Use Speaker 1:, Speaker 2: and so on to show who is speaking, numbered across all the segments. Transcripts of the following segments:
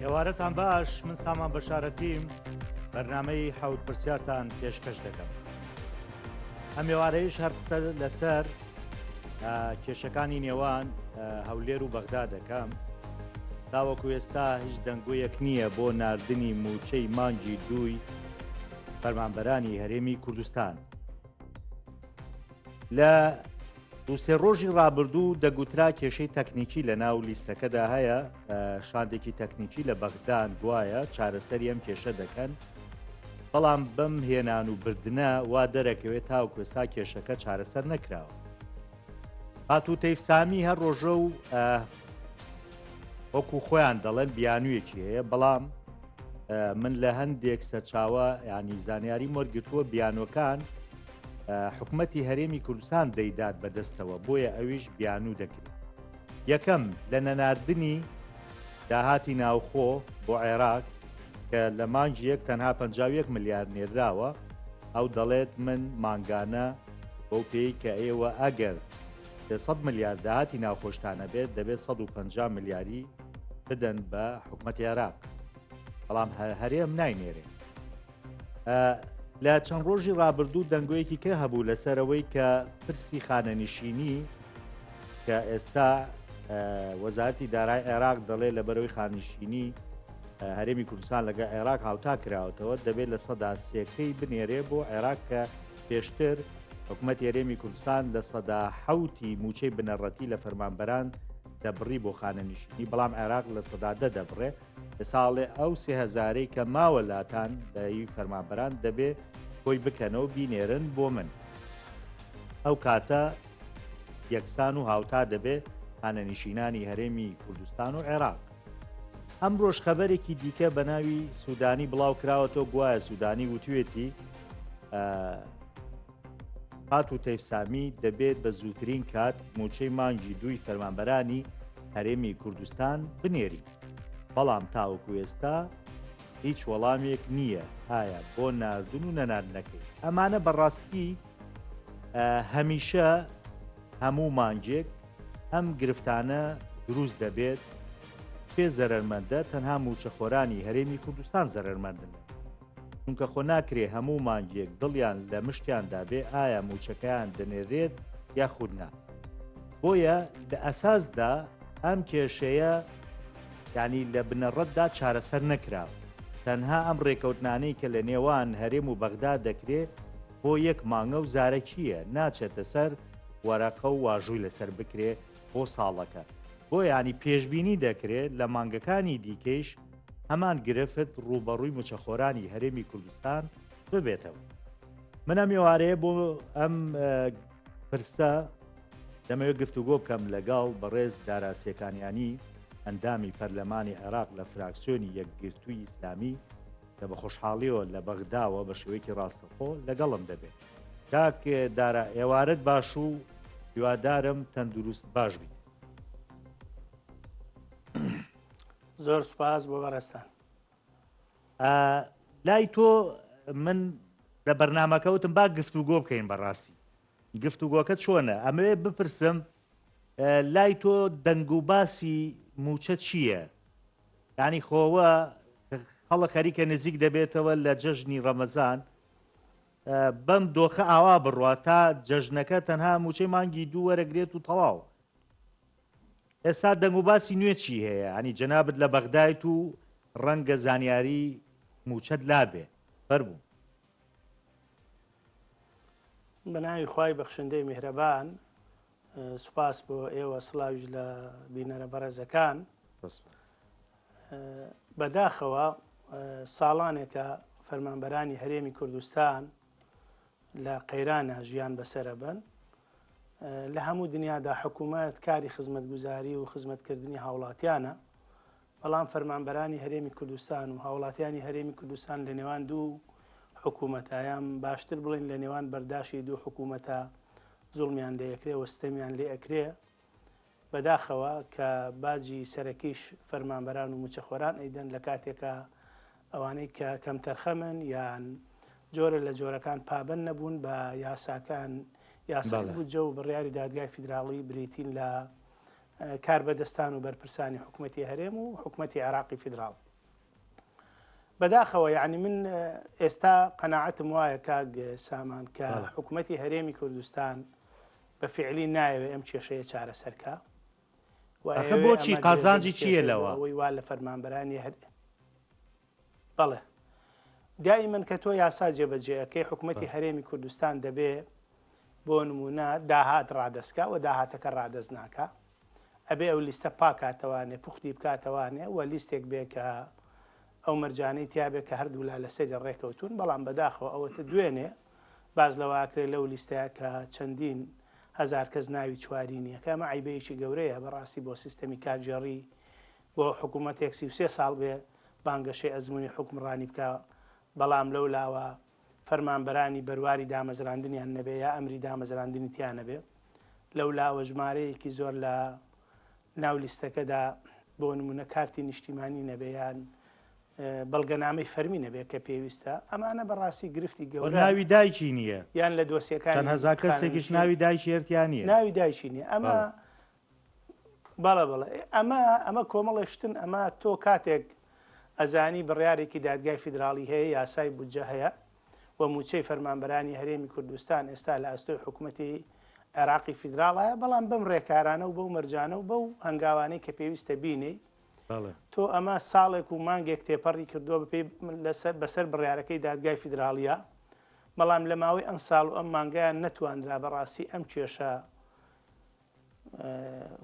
Speaker 1: ئێوارەتان باش من سامان بەشارەتیم بەرنامەی حەوت پرسیارتان پێشکەش دەکەم. ئەم ئێوارەیەش هەر قسە لەسەر کێشەکانی نێوان هەولێر و بەغدا دەکەم. تاوەکو ئێستا هیچ دەنگۆیەک نییە بۆ ناردنی موچەی مانگی دووی فەرمانبەرانی هەرێمی کوردستان. لە دووسێ ڕۆژی ڕابردوو دەگوترا کێشەی تەکنیکی لە ناو لیستەکەدا هەیە، شاندێکی تەکنیکی لە بەغدان گوایە چارەسەری ئەم کێشە دەکەن، بەڵام بەم هێنان و بردنە وا دەرەکەوێت تاوەکو ئێستا کێشەکە چارەسەر نەکراوە. هاتوو تەیفسامی هەر ڕۆژە و وەکو خۆیان دەڵێن بیانوویەکی هەیە، بەڵام من لە هەندێک سەرچاوە ینی زانیاری وەرگرتووە بیانوەکان حکوومەتی هەرێمی کوردستان دەیدات بەدەستەوە، بۆیە ئەویش بیانوو دەکرێت. یەکەم لە نەناردنی داهاتی ناوخۆ بۆ عێراق کە لە مانگی یەک تەنها 51 ملیار نێراوە، ئەو دەڵێت من مانگانە بەو پێی کە ئێوە ئەگەر 100 ملیار داهاتی ناوخۆشتانە بێت دەبێت 150 ملیاری بدەن بە حکوومەتی عێراق، بەڵام هەرێم ناینێرێ. لە چەند ڕۆژی ڕابردوو دەنگۆیەکی کە هەبوو لەسەرەوەی کە پرسی خانەنشینی کە ئێستا وەزارەتی دارای عێراق دەڵێ لە بەرەوەی خانشینی هەرێمی کوردستان لەگە عێراق هاوتا کراوەتەوە دەبێت لە سەدا سێکەی بنێرێ بۆ عێراق کە پێشتر حکوومەتی هەرێمی کوردستان لە سەدا حەوتی موچەی بنەڕەتی لە فەرمانبەران دەبڕی بۆ خانەنشینی، بەڵام عێراق لە سەدا دەبڕێ. لە ساڵێ ئەو 3000ی کە ماوە لاتان لای فەرمانبەران دەبێت خۆی بکەنەوە بینێرن بۆ من. ئەو کاتە یەکسان و هاوتا دەبێت خانەنشینانی هەرێمی کوردستان و عێراق. ئەم ڕۆژ خەبەرێکی دیکە بە ناوی سوودانی بڵاو کراوەتەوە، گوایە سوودانی وتوێتی هاتوو تەیفسامی دەبێت بە زووترین کات موچەی مانگی دووی فەرمانبەرانی هەرێمی کوردستان بنێری، بەڵام تاوەکو ئێستا هیچ وەڵامێک نییە ئایا بۆ ناردن و نەناردنەکەی. ئەمانە بەڕاستی هەمیشە هەموو مانگێک ئەم گرفتانە دروست دەبێت، پێ زەرەرمەندە تەنها موچەخۆرانی هەرێمی کوردستان زەرەرمەندن، چونکە خۆ ناکرێ هەموو مانگێک دڵیان لە مشتیاندا بێ ئایا موچەکەیان دەنێرێت یا خودنا. بۆیە لە ئەساسدا ئەم کێشەیە ینی لە بنەڕەتدا چارەسەر نەکراوە، تەنها ئەم ڕێکەوتنانەی کە لە نێوان هەرێم و بەغدا دەکرێت بۆ یەک مانگە و زارەکیە، ناچێتە سەر وەرەقە و واژووی لەسەر بکرێ بۆ ساڵەکە. بۆ ینی پێشببینی دەکرێت لە مانگەکانی دیکەیش هەمان گرفت ڕوبەڕووی موچەخۆرانی هەرێمی کوردستان ببێتەوە. من ئەم ئێوارەیە بۆ ئەم پرسە دەمەوێت گفتوگۆ بکەم لەگەڵ بەڕێز داراسیەکانیانی ئەندامی پەرلەمانی عێراق لە فراکسیۆنی یەکگرتووی ئیسلامی کە بە خۆشحاڵیەوە لە بەغداوە بە شێوەیەکی ڕاستەخۆ لەگەڵم دەبێت. کاک دارا ئێوارەت باش و هیوادارم تەندروست باش بیت.
Speaker 2: زۆر سوپاس بۆ بەڕێستان.
Speaker 1: لای تۆ من لە بەرنامەکەوتم با گفتوگۆ بکەین، بەڕاستی گفتوگۆکە چۆنە؟ ئەمەوێ بپرسم لای تۆ دەنگ و باسی موچە چییە؟ ینی خۆوە هەڵە خەریکە نزیک دەبێتەوە لە جەژنی ڕەمەزان بەم دۆخە ئاوا بڕوە تا جەژنەکە تەنها موچەی مانگی دوو وەرەگرێت و تەواو. ئێستا دەنگ و باسی نوێ چی هەیە؟ ینی جەنابەت لە بەغدایت و ڕەنگە زانیاری موچەت لابێ فەرموو.
Speaker 2: بەناوی خوای بەخشندەی میهرەبان، سوپاس بۆ ئێوە، سڵاویش لە بینەرە بەڕێزەکان. بەداخەوە ساڵانێکە فەرمانبەرانی هەرێمی کوردستان لە قەیرانە ژیان بەسەرە بن. لە هەموو دنیادا حکوومەت کاری خزمەتگوزاری و خزمەتکردنی هاوڵاتیانە، بەڵام فەرمانبەرانی هەرێمی کوردستان و هاوڵاتیانی هەرێمی کوردستان لە نێوان دوو حکوومەتایان باشتر بڵین لە نێوان بەرداشی دوو حکوومەتە زوڵمیان لێ ئەکرێ وەستەمیان لێ ئەکرێ. بەداخەوە کە باجی سەرەکیش فەرمانبەران و موچەخۆران ئەیدەن لە کاتێکە ئەوانەی کە کەم تەرخەمن یان جۆرە لە جۆرەکان پابەن نەبوون بە یاساکان، یاسای بودجە و بڕیاری دادگای فیدراڵی بریتین لە کار بەدەستان و بەرپرسانی حکوومەتی هەرێم و حکوومەتی عێراقی فیدراڵ. بەداخەوە یعنی من ئێستا قەناعەتم وایە کاک سامان کە حکوومەتی هەرێمی کوردستان بە فعلی نایەوێت ئەم کێشەیە چارەسەرکە
Speaker 1: بۆچی قازانجی چییە لەوە
Speaker 2: ئەوەی وا لە فەرمانبەرانی هەر بەڵێ دائیمەن کە تۆ یاسا جێبەجێەکەی حکوومەتی هەرێمی کوردستان دەبێ بۆ نمونە داهات ڕادەستکە و داهاتەکە ڕادەست ناکە ئەبێ ئەو لیستە پاکاتەوانێ پوختی بکاتەوانێ و لیستێک بێ کە ئەو مەرجانەی تیابێت کە هەردوولا لەسەری ڕێکەوتون بەڵام بەداخەوە ئەوەتە دوێنێ باز لەواکرێت لەو لیستەیە کە چەندین هەزار کەس ناوی چواری نییە کە ئەمە عیبەیەکی گەورەیە بەڕاستی بۆ سیستەمی کارژێڕی بۆ حکوومەتێک 33 ساڵ بێ بانگەشەی ئەزمموی حکمڕانی بکە بەڵام لەو لاوە فەرمانبەرانی بەرواری دامەزراندنیان نەبێ یا ئەمری دامەزراندنی تیان نەبێ لەو لاوە ژمارەیەکی زۆر لە ناو لیستەکەدا بۆ نمونە کارتی نیشتیمانی نەبێیان بەڵگەنامەی فەرمی نەبێت کە پێویستە ئەمانە بەڕاستی گرفتی گەورە
Speaker 1: ناوی دایکی نییە
Speaker 2: یان لە دۆسیەکان
Speaker 1: هەزار کەسێکیش ناوی دایشێرتیان نییە
Speaker 2: ناوی دایکی نییە ئەمە بەڵێ ئەمە کۆمەڵێشتن ئەمە تۆ کاتێک ئەزانی بڕیارێکی دادگای فیدراڵی هەیە یاسای بودجە هەیە و موچەی فەرمانبەرانی هەرێمی کوردستان ئێستا لە ئەستۆی حکوومەتی عێراقی فیدراڵایە بەڵام بەم ڕێکارانە و بەو مەرجانە و بەو هەنگاوانەی کە پێویستە بینی تۆ ئەمە ساڵێک و مانگێک تێپەڕی کردووە بەسەر بڕیارەکەی دادگای فیدراڵیە بەڵام لە ماوەی ئەم ساڵ و ئەم مانگیان نەتواندرا بەڕاستی ئەم کێشە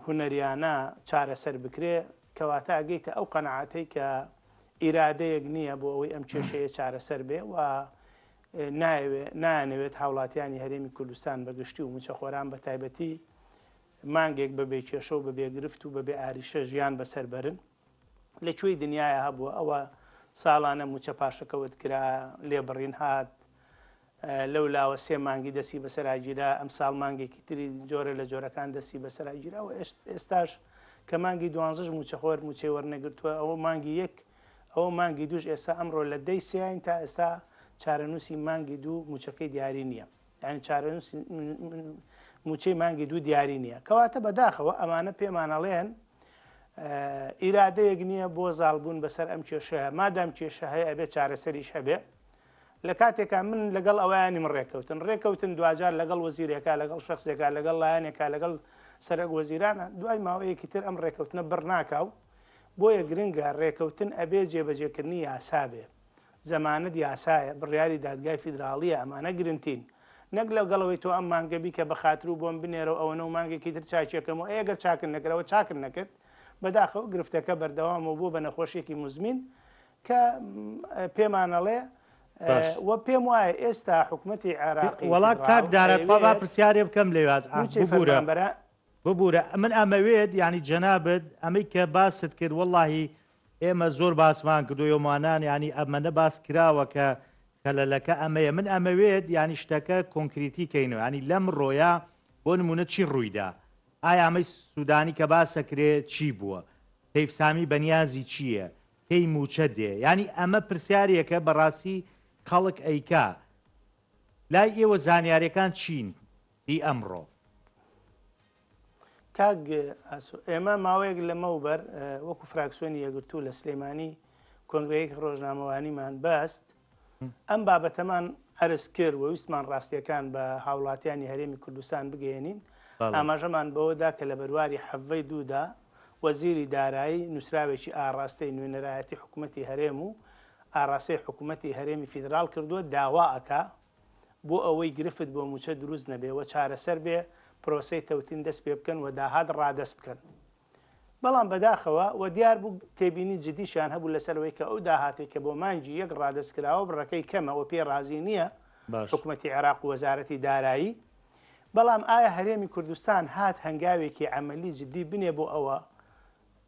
Speaker 2: هونەریانە چارەسەر بکرێ کەواتە ئەگەیتە ئەو قەنەعەتەی کە ئیرادەیەک نییە بۆ ئەوەی ئەم کێشەیە چارەسەر بێ و نایانەوێت هاوڵاتیانی هەرێمی کوردستان بەگشتی و موچەخۆران بە تایبەتی مانگێک بەبێ کێشە و بەبێ گرفت و بەبێ ئاریشە ژیان بەسەر بەرن لەکوێی دنیاە هەبووە ئەوە ساڵانە موچە پاشەکەوت کرا لێبڕین هات لەو لاوە 3 مانگی دەستی بەسەراگیرا ئەم ساڵ مانگێکی تری جۆرە لە جۆرەکان دەستی بەسەراگیرا و ئێستاش کە مانگی 12 موچەخۆر موچەی وەرنەگرتووە ئەوە مانگی 1 ئەوە مانگی 2 ئێستا ئەمڕۆ لە 10 سیاین تا ئێستا چارەنووسی مانگی 2 موچەکەی دیاری نییە یعنی چارەنووسی موچەی مانگی 2 دیاری نییە کەواتە بەداخەوە ئەمانە پێمانەڵێن ئیرادەیەک نییە بۆ زاڵبوون بەسەر ئەم کێشەیە مادام کێشە هەیە ئەبێ چارەسەریش هەبێ لە کاتێکا من لەگەڵ ئەویانی من ڕێکەوتن دوجار لەگەڵ وەزیرێکا لەگەڵ شخصێکا لەگەڵ لایەنێکا لەگەڵ سەرک وەزیرانە دوای ماوەیەکی تر ئەم ڕێکەوتنە بڕناکاو بۆیە گرنگە ڕێکەوتن ئەبێ جێبەجێکردنی یاسا بێ زەمانەت یاسایە بڕیاری دادگای فیدراڵیە ئەمانە گرنگترین نەک لەگەڵەوەی تۆ ئەم مانگەبی کە بە خاتر و بۆم بنێرە ئەوەنە و مانگێکی تر چاکێکەکەم و ئەگەر چاکن نەکرەوە چاکن نەکرد بەداخەوە گرفتەکە بەردەوامەوە بوو بە نەخۆشیێکی مزمین کە پێمانەڵێ وە پێم وایە ئێستا حکوومەتی عێراقی
Speaker 1: وڵات کاک دارەتخوا با پرسیارێ بکەم لێوات ببوورە من ئەمەوێت ینی جەنابەت ئەمەی کە باست کرد وەڵڵاهی ئێمە زۆر باسمان کردو یۆمانان ینی ئەمەنە باس کراوە کە کەلەلەکە ئەمەیە من ئەمەوێت ینی شتەکە کۆنکریتی کەینەوە ینی لەم ڕۆیە بۆ نمونە چی ڕوویدا ئایا ئەمەی سوودانی کە باسەکرێت چی بووە تەیفسامی بەنیازی چییە پێی موچە دێ ینی ئەمە پرسیارێکە بەڕاستی خەڵک ئەیکا لای ئێوە زانیاریەکان چین هی ئەمڕۆ
Speaker 2: کاک ئێمە ماوەیەک لەمەوبەر وەکو فراکسیۆنی یەگرتوو لە سلێمانی کۆنگرەیەک ڕۆژنامەوانیمان بەست ئەم بابەتەمان عرض کرد و ویستمان ڕاستیەکان بە هاوڵاتیانی هەرێمی کوردستان بگەێنین ئاماژەمان بەوەدا کە لە بەرواری حەڤەی دوودا وەزیری دارایی نووسراوێکی ئاڕاستەی نوێنەرایەتی حکوومەتی هەرێم و ئاڕاستەی حکوومەتی هەرێمی فیدراڵ کردووە داوا ئەکا بۆ ئەوەی گرفت بۆ موچە دروست نەبێەوە چارەسەر بێ پرۆسەی تەوتین دەست پێ بکەن و داهات ڕادەست بکەن بەڵام بەداخەوە و دیار بوو تێبینی جدیشان هەبوو لەسەرەوەی کە ئەو داهاتی کە بۆ مانجی 1 ڕادەستکراوە بڕەکەی کەمەوە پێ رازی نییە حکوومەتی عێراق و وەزارەتی دارایی بەڵام ئایا هەرێمی کوردستان هات هەنگاوێکی عەمەلی جدی بنێ بۆ ئەوە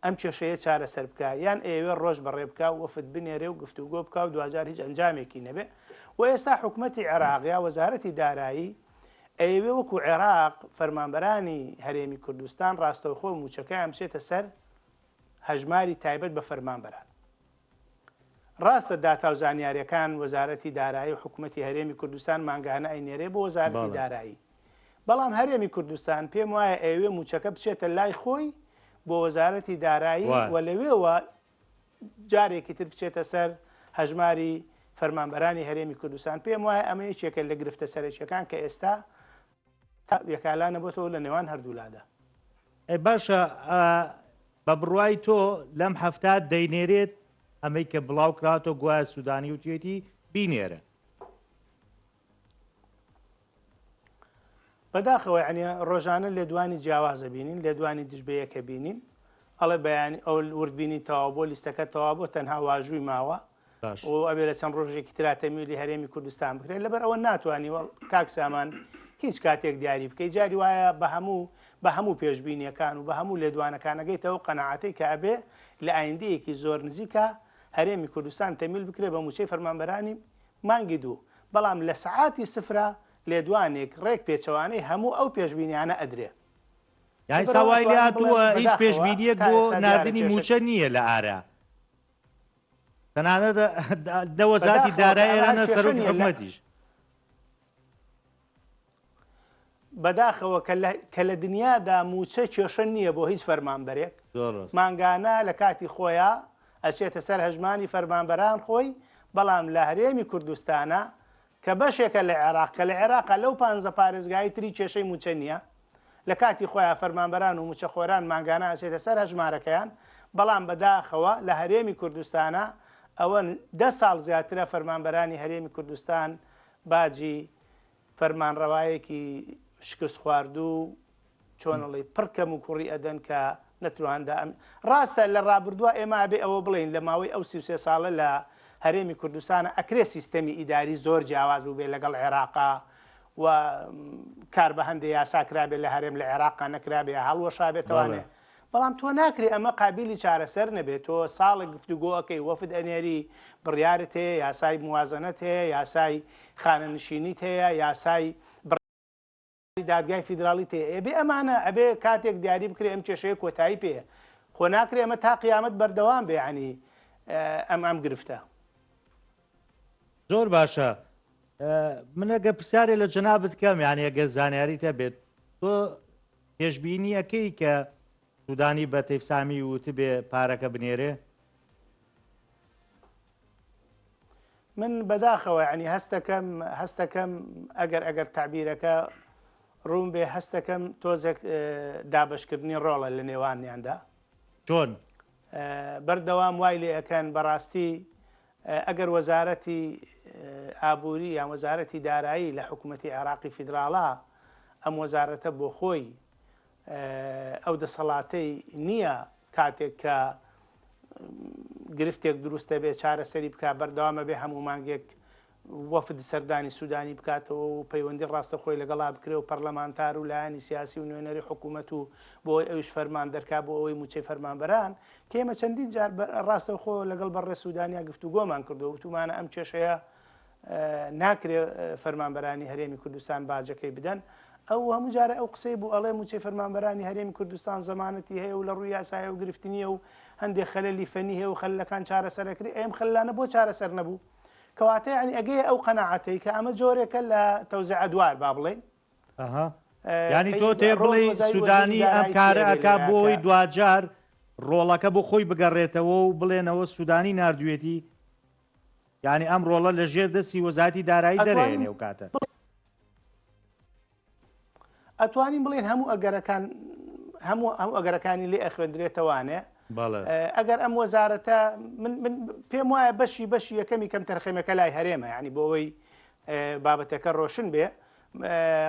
Speaker 2: ئەم کێشەیە چارەسەر بکە یان ئێوە ڕۆژ بەڕێ بکە و وەفت بنێرێ و گفتوگۆ بکە و دوجار هیچ ئەنجامێکی نەبێ و ئێستا حکوومەتی عێراق یا وەزارەتی دارایی ئەوێ وەکو عێراق فەرمانبەرانی هەرێمی کوردستان ڕاستەوخۆ موچەکەیان بچێتە سەر هەژماری تایبەت بە فەرمانبەران ڕاستە داتا و زانیاریەکان وەزارەتی دارایی و حکوومەتی هەرێمی کوردستان مانگانە ئەینێرێ بۆ وەزارەتی دارایی بەڵام هەرێمی کوردستان پێم وایە ئەوێ موچەکە بچێتە لای خۆی بۆ وەزارەتی دارایی و لەوێەوە جارێکی تر بچێتە سەر هەژماری فەرمانبەرانی هەرێمی کوردستان پێم وایە ئەمە یەکێکە لە گرفتە سەرەکیەکان کە ئێستا یەکالانە بۆتەوە لە نێوان هەردوولادا.
Speaker 1: باشە بە بڕوای تۆ لەم هەفتە دەینێرێت ئەمەی کە بڵاو کراتۆ گوایە سوودانی وتێتی بینێرە.
Speaker 2: بەداخەوە عنی ڕۆژانە لێدوانی جیاوازە بینین لێدوانی دژبەیەکە بینین ئەڵێ بەیانی ئەو وردبینی تەواو بۆ لیستەکە تەواو بۆ تەنها واژووی ماوە و ئەبێ لە چەند ڕۆژێکی تراتەمیلی هەرێمی کوردستان بکرێت لەبەر ئەوە ناتوانانی کاک سامان هیچ کاتێک دیاری بکەیت جاری وایە بە هەموو پێشببینیەکان و بە هەموو لێدوانەکانەگەیتەوە قەنەعاتەی کە ئەبێ لە ئایندەیەکی زۆر نزیکە هەرێمی کوردستان تەمیل بکرێت بە موچەی فەرمانبەرانی مانگی دوو بەڵام لە سەعاتی سفرە لێدوانێک ڕێک پێچەوانەی هەموو ئەو پێشببینیانە ئەدرێ.
Speaker 1: یان ساوای لێ هاتووە هیچ پێشببینیەک بۆ نردنی موچە نییە لە ئارە تەنانەت دەوەزاتی دارایەنە سەرۆکی حکومەتیش.
Speaker 2: بەداخەوە کە لە دنیادا موچە کێشە نییە بۆ هیچ فەرمانبەرێک مانگانە لە کاتی خۆیان ئەچێتە سەر هەژمانی فەرمانبەران خۆی بەڵام لە هەرێمی کوردستانە کە بەشێکە لە عێراق کە لە عێراقا لەو 15 پارێزگای تری کێشەی موچە نییە لە کاتی خۆیان فەرمانبەران و موچەخۆران مانگانە ئەچێتە سەر هەژمارەکەیان بەڵام بەداخەوە لە هەرێمی کوردستانە ئەوە 10 ساڵ زیاترە فەرمانبەرانی هەرێمی کوردستان باجی فەرمانڕەوایەکی شکست خواردوو چۆنەڵی پڕکەم و کوڕی ئەدەن کە نەتواندا ڕاستە لە ڕابردووە ئێمە بێ ئەوە بڵین لە ماوەی ئەو 33 ساڵە لە هەرێمی کوردستانە ئەکرێ سیستەمی ئیداری زۆر جیاواز بوو بێ لەگەڵ عێراقا و کار بە هەندێک یاسا کرابێت لە هەرێم لە عێراقا نەکرابێ هەڵوەشا بێتوانێ بەڵام تۆ ناکرێ ئەمە قابلی چارەسەر نەبێت تۆ ساڵێک گفتوگۆەکەی وەفد ئەنێری بڕیارت هەیە یاسای موازنەت هەیە یاسای خانەنشینیت هەیە یاسای دادگای فیدراڵی تێ ئێبێ ئەمانە ئەبێ کاتێک دیاری بکرێ ئەم کێشەیە کۆتایی پێ خۆ ناکرێ ئەمە تا قیامەت بەردەوام بێ عنی ئەم گرفتە.
Speaker 1: زۆر باشە منەگە پرسیارێ لە جەنابەت کەم یعنی ئەگەر زانیاریت هەبێت تۆ پێشبینیەکەی کە سوودانی بە تەیفسامی وتبێ پارەکە بنێرێ؟
Speaker 2: من بەداخەوە عنی هەستەکەم ئەگەر تعبیرەکە ڕوون بێ هەستەکەم تۆزێک دابشکردنی ڕۆڵە لە نێوانیاندا
Speaker 1: چۆن
Speaker 2: بەردەوام وای لێ ئەەکەن بەڕاستی ئەگەر وەزارەتی ئابووری یان وەزارەتی دارایی لە حکوومەتی عێراقی فیدراڵا ئەم وەزارەتە بۆ خۆی ئەو دەسەڵاتەی نییە کاتێک کە گرفتێک دروستە بێ چارەسەری بکە بەردەوامە بێ هەموو مانگێک وەفد سەردانی سوودانی بکاتەوە و پەیوەندی ڕاستە خۆی لەگەڵا بکرێ و پەرلەمانتار و لایەنی سیاسی و نوێنەری حکوومەت و بۆ ئەوش فەرمان دەرکا بۆ ئەوەی موچەی فەرمانبەران کە ئێمە چەندین جار ڕاستە خۆ لەگەڵ بەڕێ سوودانیا گفتوگۆمان کردو وتومانە ئەم کێشەیە ناکرێ فەرمانبەرانی هەرێمی کوردستان باجەکەی بدەن ئەو هەموو جارە ئەو قسەی بوو ئەڵێ موچەی فەرمانبەرانی هەرێمی کوردستان زەمانەتی هەیە و لە ڕووی یاسایە و گرفتنیە و هەندێک خەلەلی فەنی هەیە و خەلەکان چارەسەرەکری ئەم خەلانە بۆ چارەسەر نەبوو کەواتە ینی ئەگەی ئەو قەنەعەتەی کە ئەمە جۆرێکە لە تەوزیع دوار با بڵێن
Speaker 1: ینی تۆ تێ بڵێ سوودانی ئەم کارە ئەکا بۆی دوجار ڕۆڵەکە بۆ خۆی بگەڕێتەوە و بڵێنەوە سوودانی نردوێتی ینی ئەم ڕۆڵە لە ژێر دەستی وەزارەتی دارایی دەرێنێ و کاتە
Speaker 2: ئەتوانین بڵێن هەموو ئەگەرەکانی لێ ئەخوێندرێتەوانێ ئەگەر ئەم وەزارەتە من پێم وایە بەشی یەکەمی کەم تەرخەمەکە لای هەرێمە ینی بۆ ئەوەی بابەتەکە ڕۆشن بێ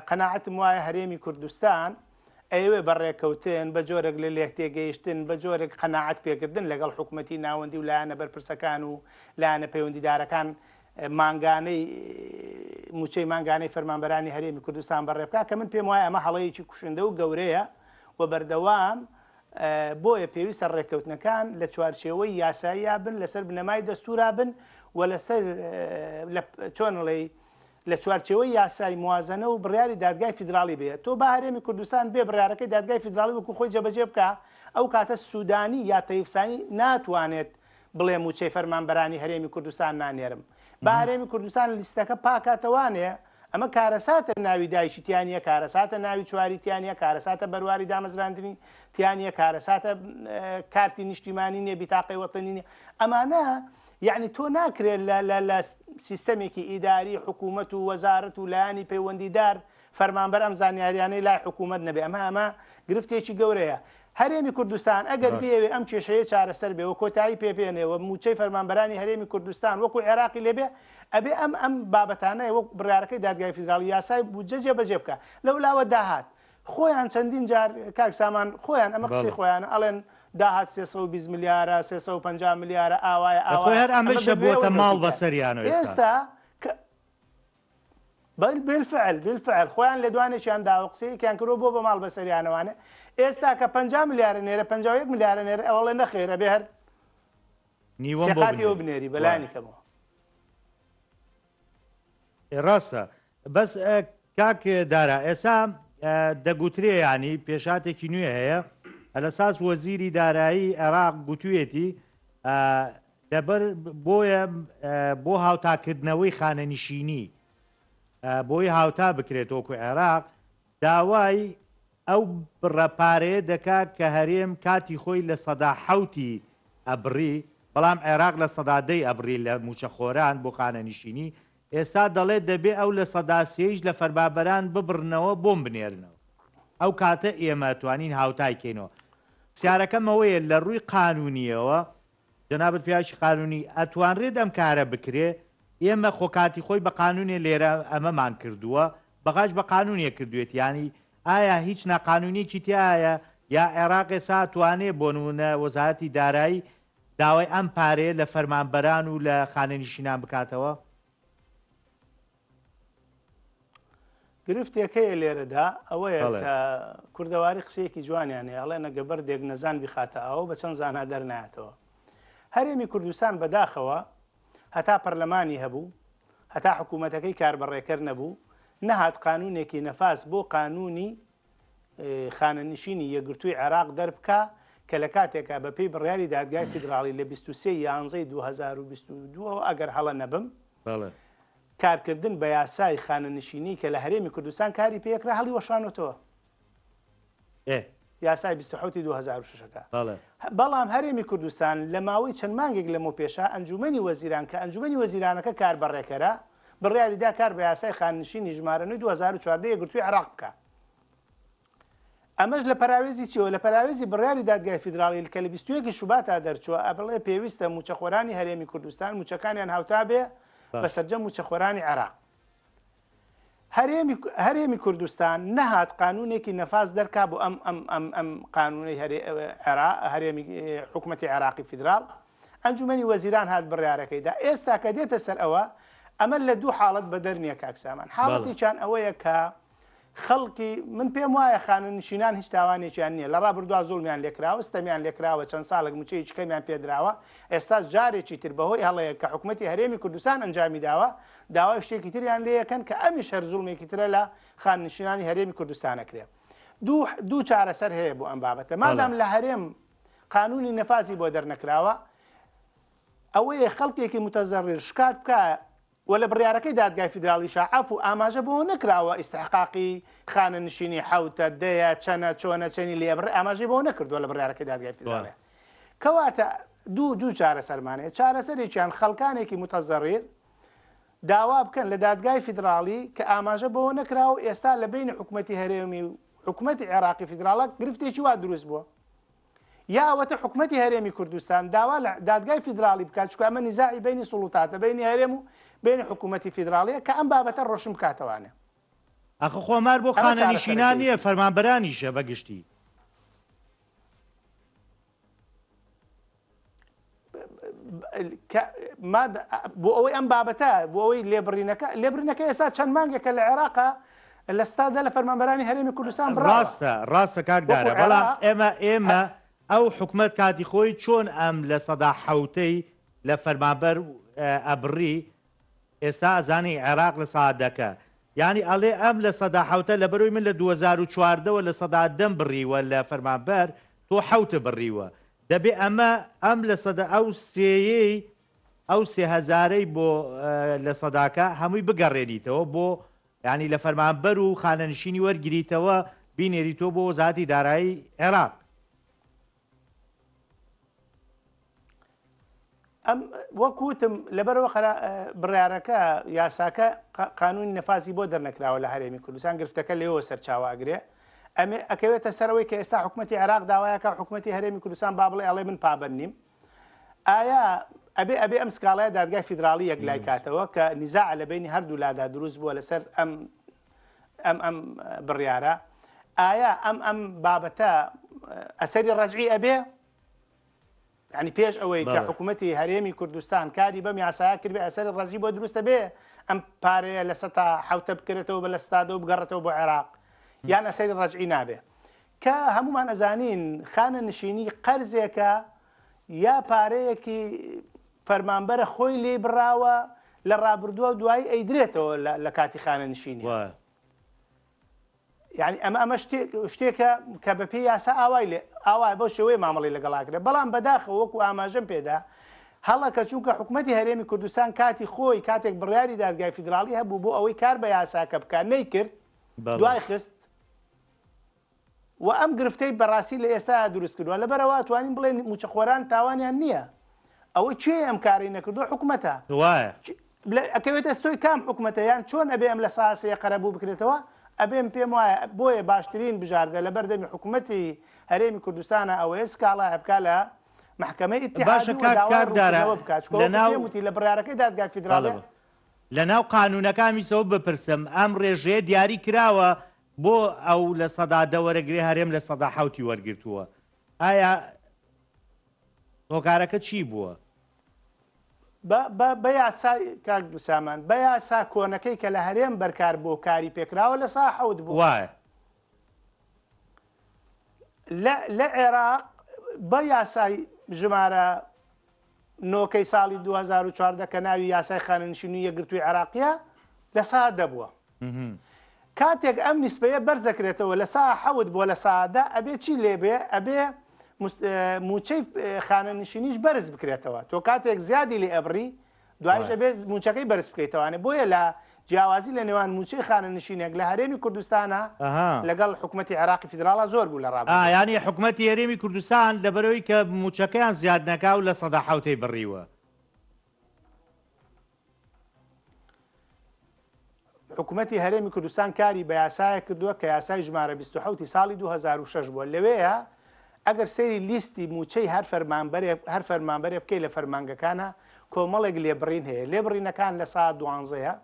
Speaker 2: قەناعەتم وایە هەرێمی کوردستان ئەوێ بەڕێکەوتن بە جۆرێک لە لێک تێگەیشتن بە جۆرێک قەناعەت پێکردن لەگەڵ حکوومەتی ناوەندی و لایەنە بەرپرسەکان و لایەنە پەیوەندیدارەکان مانگانەی موچەی مانگانەی فەرمانبەرانی هەرێمی کوردستان بەڕێبکە کە من پێم وایە ئەمە هەڵەیەکی کوشندە و گەورەیە و بەردەوام بۆیە پێویستە ڕێککەوتنەکان لە چوارچێوەی یاساییە بن لەسەر بنەمای دەستورا بن و لەسەر چۆنڵێ لە چوارچێوەی یاسای موازنە و بڕیاری دادگای فیدراڵی بێت تۆ بە هەرێمی کوردستان بێ بڕیارەکەی دادگای فیدراڵی وەکو خۆی جەبەجێ بکە ئەو کاتە سوودانی یا تەیفسانی ناتوانێت بڵێ موچەی فەرمانبەرانی هەرێمی کوردستان نانێرم بە هەرێمی کوردستان لیستەکە پاکاتەوانێ ئەمە کارەساتە ناوی دایشتیانە کارەساتە ناوی چواریتیانە کارەساتە بەرواری دامەزراندنی تیانە کارەساتە کارتی نیشتیمانی نیە بیتاقی وەتەنی نیە ئەمانە یعنی تۆ ناکرێت لە سیستەمێکی ئیداری حکوومەت و وەزارەت و لایانی پەیوەندیدار فەرمانبەر ئەم زانیاریانەی لای حکوومەت نەبێ. ئەمە گرفتێکی گەورەیە. هەرێمی کوردستان ئەگەر بێوێ ئەم کێشەیە چارەسەر بێ و کۆتایی پێبێنێەوە موچەی فەرمانبەرانی هەرێمی کوردستان وەکو عێراقی لێبێ ئەبێ ئەم بابەتانەیە وەک بڕیارەکەی دادگای فیدراڵی یاسای بودجە جێبەجێ بکە. لەولاوە داهات خۆیان چەندین جار کاک سامان خۆیان ئەمە قسەی خۆیان ئەڵێن داهات 320 ملیارە 350 ملیارە ئاوایە
Speaker 1: هەر ئەمەشە بۆتە ماڵ بەسەریانەوە
Speaker 2: ئێستا بالفعل خۆیان لە دوانێکیان داوە قسەیەکیان کردۆ بۆ بە ماڵ بەسەریانەوانە. ئێستا کە 50 ملیارە نێرە 51 ملیارە نێرە ئەوڵێ نەخێرە بێ هەر سێقاتیەوە بنێری بەلانی کەمەوە.
Speaker 1: ڕاستە بەس کاک دارا ئێستا دەگوترێ ینی پێشاتێکی نوێ هەیە ئەلەساس وەزیری دارایی عێراق گوتوێتی دەبەر بۆیە بۆ هاوتاکردنەوەی خانەنشینی بۆی هاوتا بکرێت وەکو عێراق داوای ئەو بڕەپارەیە دەکات کە هەرێم کاتی خۆی لە سەدا حەوتی ئەبڕی بەڵام عێراق لە سەدادەی ئەبڕی لە موچەخۆران بۆ خانەنشینی. ئێستا دەڵێت دەبێ ئەو لە سەداسێژ لە فەربابەران ببڕنەوە بۆم بنێرنەوە. ئەو کاتە ئێمە توانین هاوتایکەینەوە. سیارەکەمەوەیە لە ڕووی قانونیەوە جەنابەت پیاوی قانونی ئەتوانرێت ئەم کارە بکرێ. ئێمە خۆکاتی خۆی بە قانونێ لێرە ئەمەمان کردووە بەغاش بە قانونیە کردوێت ینی ئایا هیچ ناقانونیکی تایە یا عێراق ئێستا توانێت بۆ نمونە وەزارەتی دارایی داوای ئەم پارەیە لە فەرمانبەران و لە خانەنشینان بکاتەوە؟
Speaker 2: گرفتێکەیە لێرەدا ئەوەیە کە کوردەواری قسەیەکی جوانیانێ ئەڵێ نەگەبەر دێک نەزان بخاتە ئەوە بە چەند زانها دەرنایەتەوە. هەرێمی کوردستان بەداخەوە هەتا پەرلەمانی هەبوو هەتا حکوومەتەکەی کاربڕێکەر نەبوو نەهات قانونێکی نەفاس بۆ قانونی خانەنشینی یەکگرتووی عێراق دەربکە کە لە کاتێکە بەپێی بڕیاری دادگای فیدراڵی لە 23/11/2022 ئەگەر هەڵە نەبم کارکردن بە یاسای خانەنشینی کە لە هەرێمی کوردستان کاری پێکرا هەڵی وەشانەوە یاسای 27/2006 بەڵام هەرێمی کوردستان لە ماوەی چەند مانگێک لەمە پێشە ئەنجومەنی وەزیران کە ئەنجومەنی وەزیرانەکە کار بەڕێکەرە بڕیاریدا کار بە یاسای خاننشینی ژمارەنووی 2014 یەکگرتووی عێراق بکە. ئەمەش لە پەراوێزی چیەوە؟ لە پەراوێزی بڕیاری دادگای فیدراڵی کە لە 21 شوباتا دەرچووە ئەبڵێ پێویستە موچەخۆرانی هەرێمی کوردستان موچەکانیان هاوتا بێ بەسەرجەم موچەخۆرانی عێراق. هەرێمی کوردستان نەهات قانونێکی نەفاس دەرکا بۆ ئەم قانونەی هەرێمی حکوومەتی عێراقی فیدراڵ ئەنجومەنی وەزیران هات بڕیارەکەیدا. ئێستا کە دێتە سەر ئەوە ئەمە لە دوو حاڵەت بەدەر نییە کاکسامان. حاڵەتێکیان ئەوەیە کە خەڵکی من پێم وایە خانەنشینان هیچ تاوانێکیان نییە لە ڕابردووە زوڵمیان لێکراوە ستەمیان لێکراوە چەند ساڵێک موچەی چکەمیان پێدراوە ئێستا جارێکی تر بەهۆی هەڵەیە کە حکوومەتی هەرێمی کوردستان ئەنجامی داوە داوای شتێکی تریان لێ یەکەن کە ئەمیش هەر زوڵمێکی ترە لە خاننشینانی هەرێمی کوردستانەکرێ. دوو چارەسەر هەیە بۆ ئەم بابەتە مادام لە هەرێم قانونی نەفاسی بۆ دەرنەکراوە ئەوەیە خەڵکێکی متەزەڕیر شکات بکە و لە بڕیارەکەی دادگای فیدراڵی شعاف و ئاماژە بۆ نەکراوە ئیستحقاقی خانەنشینی حوتە دەیە چەنە چۆنە چەنی لێبڕ ئاماژەی بۆ نەکردووە لە بڕیارەکەی دادگای فیدراڵی. کەواتە دوو چارەسەرمانەیە. چارەسەرێکیان خەڵکانێکی متەزەڕیر داوا بکەن لە دادگای فیدراڵی کە ئاماژە بۆ نەکراوە ئێستا لە بینی حکوومەتی هەرێمی و حکوومەتی عێراقی فیدراڵە گرفتێکی وا دروست بووە. یا ئەوەتە حکوومەتی هەرێمی کوردستان داوا لە دادگای فیدراڵی بکات چکە ئەمە نیزاعی بینی سوڵتاتە بینی هەرێم و بینی حکوومەتی فیدراڵیە کە ئەم بابەتە ڕۆشن بکاتەوانێ.
Speaker 1: ئەخە خۆمار بۆ خانەنشینان نییە فەرمانبەرانیشە بەگشتی.
Speaker 2: بۆ ئەوەی ئەم بابەتە بۆ ئەوەی لێبرینەکە ئێستا چەند مانگێکە لە عێراقا لە ستادا لە فەرمانبەرانی هەرێمی کوردستان
Speaker 1: ڕاستە کاکدارە بەڵام ئێمە ئەو حکومەت کاتی خۆی چۆن ئەم لە سەدا حەوتەی لە فەرمانبەر ئەبڕی ئێستا ئەزانی عێراق لە سەعادەکە یعنی ئەڵێ ئەم لە سەدا حەوتە لە بەرۆی من لە 2014 لە سەدا دەم بڕیوە لە فەرمانبەر تۆ حەوتە بڕیوە دەبێ ئەم لە سەدا ئەو سێیەی ئەو 3000ەی بۆ لە سەداکە هەمووی بگەڕێنیتەوە بۆ ینی لە فەرمانبەر و خانەنشینی وەرگریتەوە بینێریتۆ بۆ وەزارەتی دارایی عێراق.
Speaker 2: ئەم وەکوتم لەبەرەوە بڕیارەکە یاساکە قانونی نەفاسی بۆ دەرنەکراوە لە هەرێمی کوردستان گرفتەکە لێەوە سەرچاواگرێ ئەمێ ئەکەوێتە سەرەوەی کە ئێستا حکوومەتی عێراق داوایەکە حکوومەتی هەرێمی کوردستان با بڵێ ئەڵێ من پابند نیم ئایا ئەبێ ئەم سکاڵایە دادگای فیدراڵی یەکلای کاتەوە کە نیزاع لە بینی هەردوو لادا دروست بووە لەسەر ئەم بڕیارە ئایا ئەم بابەتە ئەسەری ڕەجعی ئەبێ ینی پێش ئەوەی کە حکوومەتی هەرێمی کوردستان کاری بەم یاسایا کرد بێ ئەسەری ڕەجی بۆ دروستە بێ ئەم پارەیە لە سەتا حوتە بکرێتەوە بە لە ستادە و بگەڕێتەوە بۆ عێراق یان ئەسەری ڕەجعی نابێ کە هەمومان ئەزانین خانە نشینی قەرزێکە یا پارەیەکی فەرمانبەرە خۆی لێ بڕاوە لە ڕابردووە و دوایی ئەیدرێتەوە لە کاتی خانە نشینی یعنی ئەمە شتێکە کە بەپێی یاسا ئاوای بۆ شێوەیە مامەڵی لەگەڵاکرێت بەڵام بەداخەوە وەکو ئاماژەم پێدا هەڵەکە چونکە حکوومەتی هەرێمی کوردستان کاتی خۆی کاتێک بڕیاری دادگای فیدراڵی هەبوو بۆ ئەوەی کار بە یاساکە بکات نەیکرد دوای خست و ئەم گرفتەی بەڕاستی لە ئێستا دروست کردووە لەبەرەوە توانین بڵێن موچەخۆران تاوانیان نییە ئەوەی چێ ئەم کاری نەکردو حکوومەتە ئەکەوێتە ستۆی کام حکوومەتە یان چۆن ئەبێ ئەم لە ساسەیە قەرەبوو بکرێتەوە ئەبێم پێم وایە بۆیە باشترین بژاردە لە بەردەمی حکوومەتی هەرێمی کوردستانە ئەوەیە سکاڵا هەبکا لە محکمەی ئیتیحادیەوە بکات لە بڕیارەکەی دادگای فیدراڵی
Speaker 1: لەناو قانونەکانیەوە بپرسم ئەم ڕێژەیە دیاری کراوە بۆ ئەو لە سەدا دەوەرەگرێ هەرێم لە سەدا حوتی وەرگرتووە ئایا هۆکارەکە چی بووە؟
Speaker 2: بە یاسای کاک بسامان بە یاسا کۆنەکەی کە لە هەرێم بەرکار بۆ کاری پێکراوە لە سا حەوت بوو
Speaker 1: وایە
Speaker 2: لە عێراق بە یاسای ژمارە نۆکەی ساڵی 2014 کە ناوی یاسای خانەنشینی یەکگرتووی عێراقیە لە سا دەبووە کاتێک ئەم نیسبەیە بەرزەکرێتەوە لە سا حەوت بۆ لە سادا ئەبێ چی لێبێ ئەبێ موچەی خانەنشینیش بەرز بکرێتەوە تۆ کاتێک زیادی لێ ئەبڕی دوایش ئەبێ موچەکەی بەرز بکەیتەوانێ بۆیە لە جیاوازی لە نێوان موچەی خانەنشینێک لە هەرێمی کوردستانە لەگەڵ حکوومەتی عێراقی فیدراڵە زۆر بوو لە ڕابردوودا
Speaker 1: ینی حکوومەتی هەرێمی کوردستان لەبەرەوەی کە موچەکەیان زیاد نەکا و لە سەدا حەوتەی بڕیوە
Speaker 2: حکوومەتی هەرێمی کوردستان کاری بە یاسایە کردووە کە یاسای ژمارە 27 ساڵی 2006 بووە لەوەیە ئەگەر سەیری لیستی موچەی هەر فەرمانبەرێ بکەی لە فەرمانگەکانە کۆمەڵێک لێبڕین هەیە لێبڕینەکان لە سا 12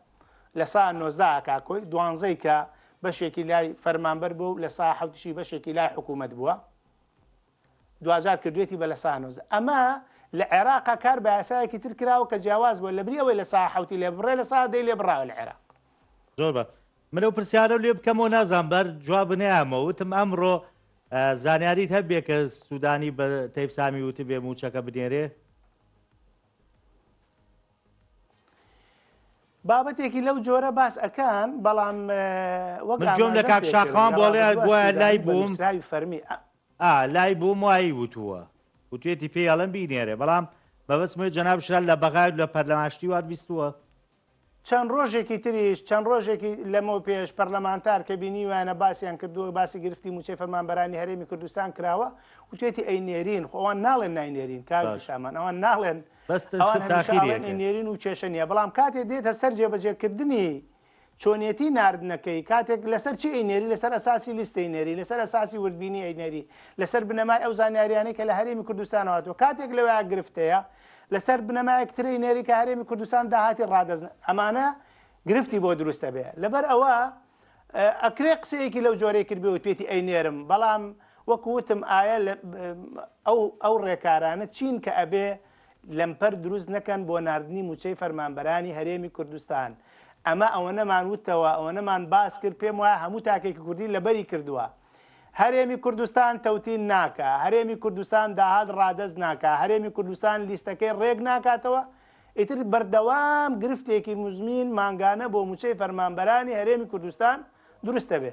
Speaker 2: لە سا 19 کاکۆی 12 کە بەشێکی لای فەرمانبەر بوو لە سا حوتیشی بەشێکی لای حکوومەت بووە دوجار کردوێتی بە لە سا 19 ئەمە لە عێراقا کار بە یاسایەکی تر کراوە کە جیاواز بووە لەبری ئەوەی لە سا حوتی لێ بڕێ لە سا دەی لێ بڕاوە لە عێراق
Speaker 1: زۆر بە منەو پرسیارە لێ بکەمەوە نازان بەر جواب نەیامەوە وتم ئەمڕۆ زانیاریت هەبێ کە سوودانی بە تەیفسامی وتە بێ موچەکە بنێرێ
Speaker 2: بابەتێکی لەو جۆرە باس ئەکان بەڵام
Speaker 1: من جۆم لە کاک شاخان بۆ لای بووم
Speaker 2: فەرمی
Speaker 1: لای بووم وایی وتووە وتوێتی پێی ئەڵەن بینێرێ بەڵام بەبەسمەوەی جەناب شرا لە بەغای لە پەرلەمانشتی وات بیستووە
Speaker 2: چەند ڕۆژێکی تریش چەند ڕۆژێکی لەمەوە پێش پەرلەمانتار کە بینیوانە باسییان کردووە باسی گرفتی موچەی فەرمانبەرانی هەرێمی کوردستان کراوە وتێتی ئەینێرین خۆوان ناڵێن ناینێرین کاک شامان ئەوان ناڵێن نێرین و کێشە نیە بەڵام کاتێک دێتە سەر جێبەجێکردنی چۆنیەتی ناردنەکەی کاتێک لەسەر چی ئەینێری لەسەر ئەساسی لیستەی نێری لەسەر ئەساسی وردبینی ئەینێری لەسەر بنەمای ئەو زانیاریانەی کە لە هەرێمی کوردستانەوەتەوە کاتێک لەوەیە گرفتەیە لەسەر بنەمایەکتری نێری کە هەرێمی کوردستان داهاتی ڕادەزن ئەمانە گرفتی بۆ دروستە بێ لەبەر ئەوە ئەکرێ قسەیەکی لەو جۆرەی کردبێ پێتی ئەینێرم بەڵام وەکوتم ئایا ئەو ڕێکارانە چین کە ئەبێ لەمپەر دروست نەکەن بۆ ناردنی موچەی فەرمانبەرانی هەرێمی کوردستان ئەمە ئەوە نەمان وتەوە ئەوە نەمان باس کرد پێم وایە هەموو تاکێکی کوردی لەبەری کردووە هەرێمی کوردستان تەوتین ناکە هەرێمی کوردستان داهات ڕادەست ناکە هەرێمی کوردستان لیستەکەی ڕێک ناکاتەوە ئیتر بەردەوام گرفتێکی مزمین مانگانە بۆ موچەی فەرمانبەرانی هەرێمی کوردستان دروستە بێ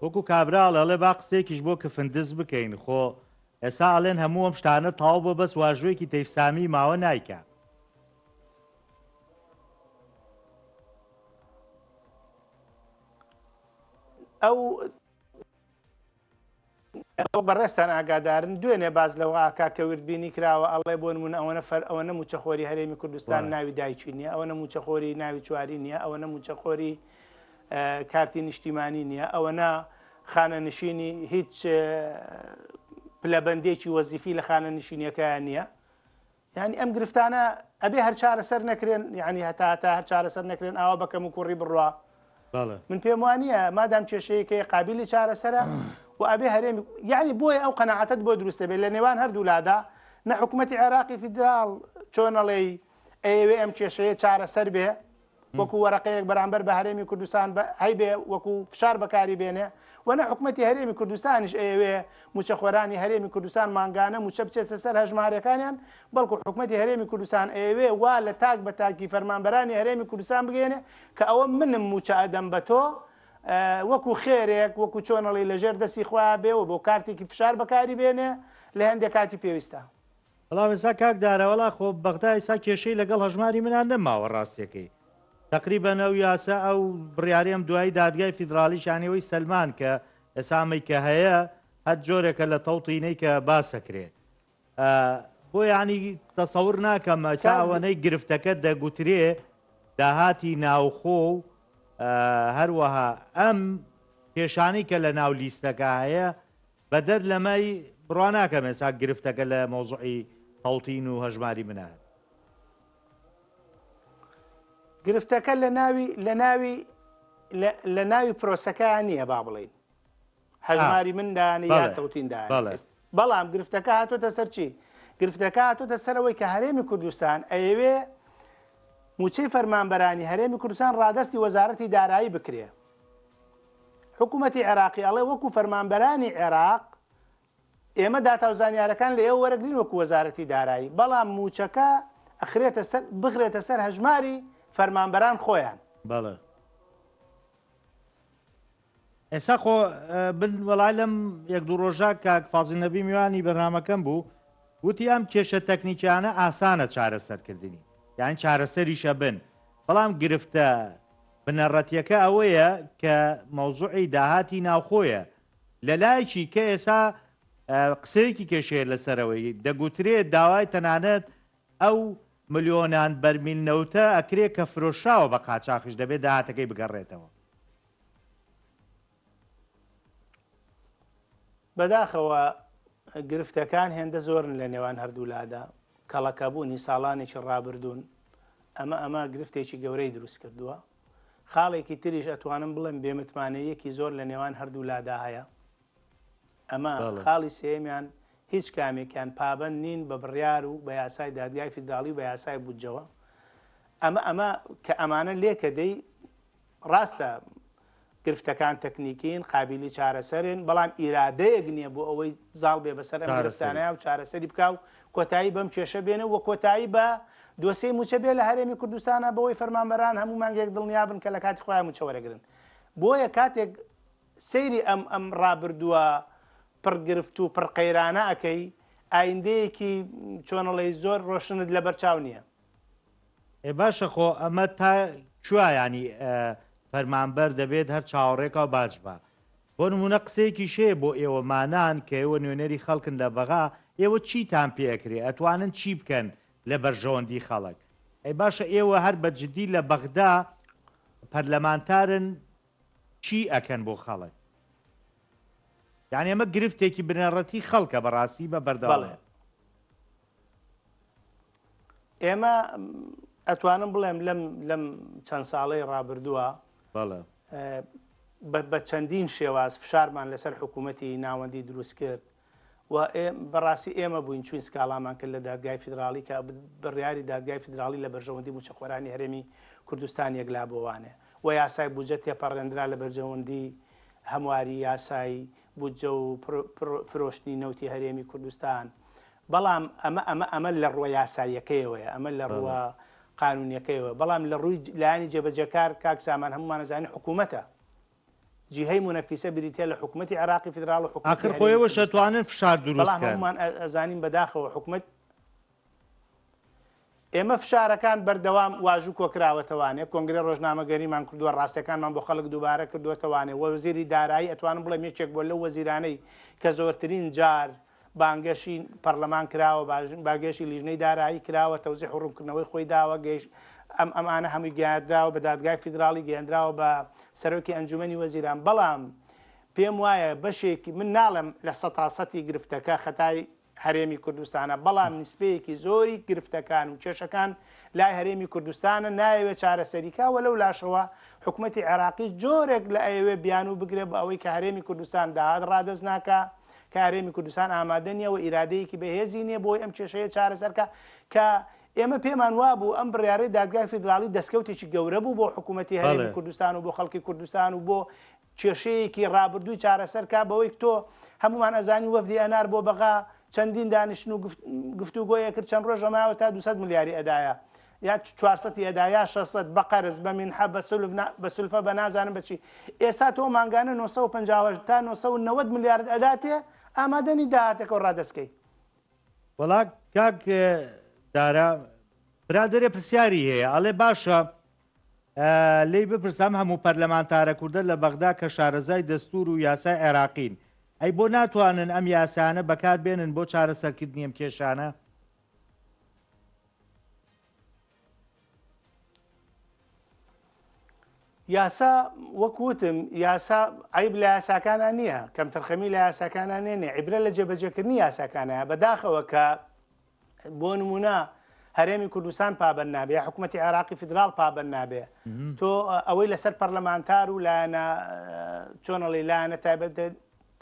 Speaker 1: وەکو کابراڵ ئەڵێ با قسێکیش بۆ کە فندز بکەین خۆ ئێستا ئەڵێن هەموو ئەم شتانە تاو بۆ بەس واژوەیەکی تەیفسامی ماوە نایکە
Speaker 2: ئەو ئەو بەڕێستان ئاگادارن دوێنێ باز لەوە کاکەورد بینی کراوە ئەڵێ بۆ نمونە ئەوە نەموچەخۆری هەرێمی کوردستان ناوی دایکی نییە، ئەوە نەموچەخۆری ناوی چواری نییە، ئەوە نەموچەخۆری کارتی نیشتیمانی نییە، ئەوە نا خانە نشینی هیچ پلەبەندێکی وەزیفی لە خانە نشینیەکەیان نییە. یعنی ئەم گرفتانە ئەبێ هەر چارەسەر نەکرێن، یعنی هەتا هەر چارەسەر نەکرێن ئاوا بەکەم و کوڕی بڕوا. من پێم وانە مادام کێشەیەکەی قابلی چارەسەرە و ئەبێ هەرێمی یعنی بۆیە ئەو قەناعەتت بۆ دروستە بێت لە نێوان هەردوو لادا نە حکوومەتی عێراقی فیدراڵ چۆنەڵێ ئەوێ ئەم کێشەیە چارەسەر بێ وەکو وەرەقەیەک بەرامبەر بە هەرێمی کوردستان هەیبێ وەکو فشار بەکاری بێنێ و نە حکوومەتی هەرێمی کوردستانیش ئەوێ موچەخۆرانی هەرێمی کوردستان مانگانە موچە بچێتە سەر هەژمارەکانیان، بەڵکو حکوومەتی هەرێمی کوردستان ئەوێ وا لە تاک بە تاکی فەرمانبەرانی هەرێمی کوردستان بگەێنێ کە ئەوە منم موچە ئەدەم بە تۆ وەکو خێرێک وەکو چۆنەڵی لەژێر دەستی خوا بێەوە بۆ کارتێکی فشار بەکاری بێنێ لە هەندێک کاتی پێویستە.
Speaker 1: بەڵام ئێستا کاک دارەوەڵا خۆ بەغدا ئێستا کێشەی لەگەڵ هەژماری منان نەماوە ڕاستیەکەی تقریبا ئەو یاسا ئەو بڕیاریم دوای دادگای فیدرالی شانەوەی سەلمان کە ئێسامی کە هەیە هەر جۆرێکە لە تەوتینەی کە باسەکرێت بۆ یعنی تەسەور ناکەم ئەسا ئەوەنەی گرفتەکە دەگوترێ داهاتی ناوخۆ و هەروەها ئەم کێشانەی کە لە ناو لیستەکە هەیە بەدەر لەمەی بڕوا ناکەم ئێستا گرفتەکە لە مۆزوعی تەڵتین و هەژماری منە.
Speaker 2: گرفتەکە لە ناوی پرۆسەکەیان نییە با بڵین هەژماری مندان یا تەوتیندان، بەڵام گرفتەکە هاتۆتە سەر چی؟ گرفتەکە هاتۆتە سەرەوەی کە هەرێمی کوردستان ئەیەوێ موچەی فەرمانبەرانی هەرێمی کوردستان ڕادستی وەزارەتی دارایی بکرێ. حکوومەتی عێراقی ئەڵێ وەکو فەرمانبەرانی عێراق ئێمە داتاوزانیارەکان لە ئێوە وەرەگرین وەکو وەزارەتی دارایی، بەڵام موچەکە بخرێتە سەر هەژماری فەرمانبەران خۆیان.
Speaker 1: بەڵێ ئێستا خۆ وەڵای لەم یەک دوو ڕۆژە کاک فازڵ نەبی میوانی بەرنامەکەم بوو وتی ئەم کێشە تەکنیکیانە ئاسانە چارەسەرکردنی یان چارەسەریشە بن، بەڵام گرفتە بنەڕەتیەکە ئەوەیە کە مەوزوعی داهاتی ناوخۆیە لە لایەکی کە ئێستا قسەیەکی کێشەیە لەسەرەوەی دەگوترێت داوای تەنانەت ئەو ملیۆنان بەرمیل نەوتە ئەکرێ کە فرۆشراوە بە قاچاقش دەبێت داهاتەکەی بگەڕێتەوە.
Speaker 2: بەداخەوە گرفتەکان هێندە زۆرن لە نێوان هەردوو لادا کەڵەکەبوونی ساڵانێکی ڕابردوون ئەمە گرفتێکی گەورەی دروست کردووە. خاڵێکی تریش ئەتوانم بڵێم بێمتمانەیەکی زۆر لە نێوان هەردوو لادا هەیە. ئەمە خاڵی سێمیان هیچ کامێکیان پابەند نین بە بڕیار و بە یاسای دادگای فیدراڵی و بە یاسای بودجەوە. ئەمە کە ئەمانە لێکە دەی ڕاستە گرفتەکان تەکنیکین قابلی چارەسەرن، بەڵام ئیرادەیەک نییە بۆ ئەوەی زاڵ بێ بەسەر ئەم گرفتانەیە و چارەسەری بکا و کۆتایی بەم کێشە بێنە و کۆتایی بە دۆسەی موچە بێ لە هەرێمی کوردستانە بەوەی فەرمانبەران هەموو مانگێک دڵنیابن کە لە کاتی خۆیان موچە وەرەگرن. بۆیە کاتێک سەیری ئەم ڕابردووە پڕگرفت و پڕقەیرانە ئەەکەی ئایندەیەکی چۆنەڵی زۆر ڕۆشنت لە بەرچاو نییە.
Speaker 1: باشە خۆ ئەمە تا کوایانی فەرمانبەر دەبێت هەر چاوەڕێکە و باش بە بۆ نمونە قسەیەکی شەیە بۆ ئێوەمانان کە ئێوە نوێنەری خەڵکن لە بەغا ئێوە چیتان پێکرێ ئەتوانن چی بکەن لە بەرژەوەندی خەڵک. ئەی باشە ئێوە هەر بەجددی لە بەغدا پەرلەمانتارن چی ئەکەن بۆ خەڵک؟ یعنی ئەمە گرفتێکی بنەڕەتی خەڵکە بەڕاستی بە بەردەواڵێ.
Speaker 2: ئێمە ئەتوانم بڵێم لەم چەند ساڵەی ڕابردووە بە چەندین شێواز فشارمان لەسەر حکوومەتی ناوەندی دروست کرد و بەڕاستی ئێمە بووین چوین سکاڵامان کرد لە دادگای فیدراڵی کە بڕیاری دادگای فیدراڵی لە بەرژەوەندی موچەخۆرانی هەرێمی کوردستان یەکلا بۆوانێ و یاسای بودجە تێپەڕێنرا لە بەرژەوەندی هەمواری یاسایی بودجە و فرۆشتنی نەوتی هەرێمی کوردستان. بەڵام ئەمە لە ڕووە یاساییەکەیەوەیە، ئەمە لە ڕووە قانونیەکەیەوە، بەڵام لە ڕووی لایانی جێبەجەکار کاک سامان هەمومان نەزانین حکوومەتە جیهەی منەفیسە بریتە لە حکوومەتی عێراقی فیدراڵ و حکوومەتی
Speaker 1: ئاخر خۆیەوە شەتوانن فشار دروست بکەن.
Speaker 2: بەڵام هەمومان ئەزانین بەداخەوە حکوومەت ئێمە فشارەکان بەردەوام واژوو کۆکراوەتەوانێت کۆنگرە ڕۆژنامەگەریمان کردووە ڕاستەکانمان بۆ خەڵک دووبارە کردوەتەوانێت وەزیری دارایی ئەتوانم بڵێ یەکێک بۆ لەو وەزیرانەی کە زۆرترین جار بانگەشی پەرلەمان کراوە باگەشی لیژنەی دارایی کراوە تەوزیح و ڕوونکردنەوەی خۆی داوە گەیشت ئەمانە هەمووی گەیاندراوە بە دادگای فیدراڵی گەیاندراوە بە سەرۆکی ئەنجومەنی وەزیران بەڵام پێم وایە بەشێکی من ناڵم لە سەتاسەتی گرفتەکە خەتای هەرێمی کوردستانە بەڵام نسبەیەکی زۆری گرفتەکان و کێشەکان لای هەرێمی کوردستانە نایەوێت چارەسەریکاوە لەو لاشەوە حکوومەتی عێراقی جۆرێک لە ئەوێ بیان و بگرێت بە ئەوەی کە هەرێمی کوردستان داهات ڕادەست ناکە کە هەرێمی کوردستان ئامادە نییە و ئیرادەیەکی بەهێزی نییە بۆی ئەم کێشەیە چارەسەرکە کە ئێمە پێمان وابوو ئەم بڕیارەی دادگای فیدراڵی دەستکەوتێکی گەورە بوو بۆ حکوومەتی هەرێمی کوردستان و بۆ خەڵکی کوردستان و بۆ کێشەیەکی ڕابردووی چارەسەرکە بەوەی تۆ هەمومان ئەزانی وەفدی ئەنار بۆ بەغا چەندین دانیشتن و گفتوگۆیە کرد چەند ڕۆژە ماوە تا 200 ملیاری ئەدایە یا 400 ئەدایا 600 بە قەرز بە منحە بە سولفە بە نازانم بچی ئێستا تۆ مانگانە 950 تا 990 میلیارد ئەداتێ ئامادەنی داهاتێکەوە ڕادەستکەی
Speaker 1: وڵات کاک دارا برادێ پرسیاری هەیە ئەڵێ باشە لی بپرسام هەموو پەرلەمانتارە کوردە لە بەغدا کە شارەزای دەستور و یاسای عێراقین ئەی بۆ ناتوانن ئەم یاسانە بەکار بێنن بۆ چارەسەرکردنی ئەم کێشانە
Speaker 2: یاسا وەکوتم یاسا عیب لە یاساکانە نییە کەم تەرخەمی لە یاساکانە نێنێ عیبرە لە جێبەجێکردنی یاساکانەیە بەداخەوە کە بۆ نمونە هەرێمی کوردستان پابەند نابێ حکوومەتی عێراقی فیدراڵ پابەند نابێ تۆ ئەوەی لەسەر پەرلەمانتار و لایەنە چۆنەڵی لایەنە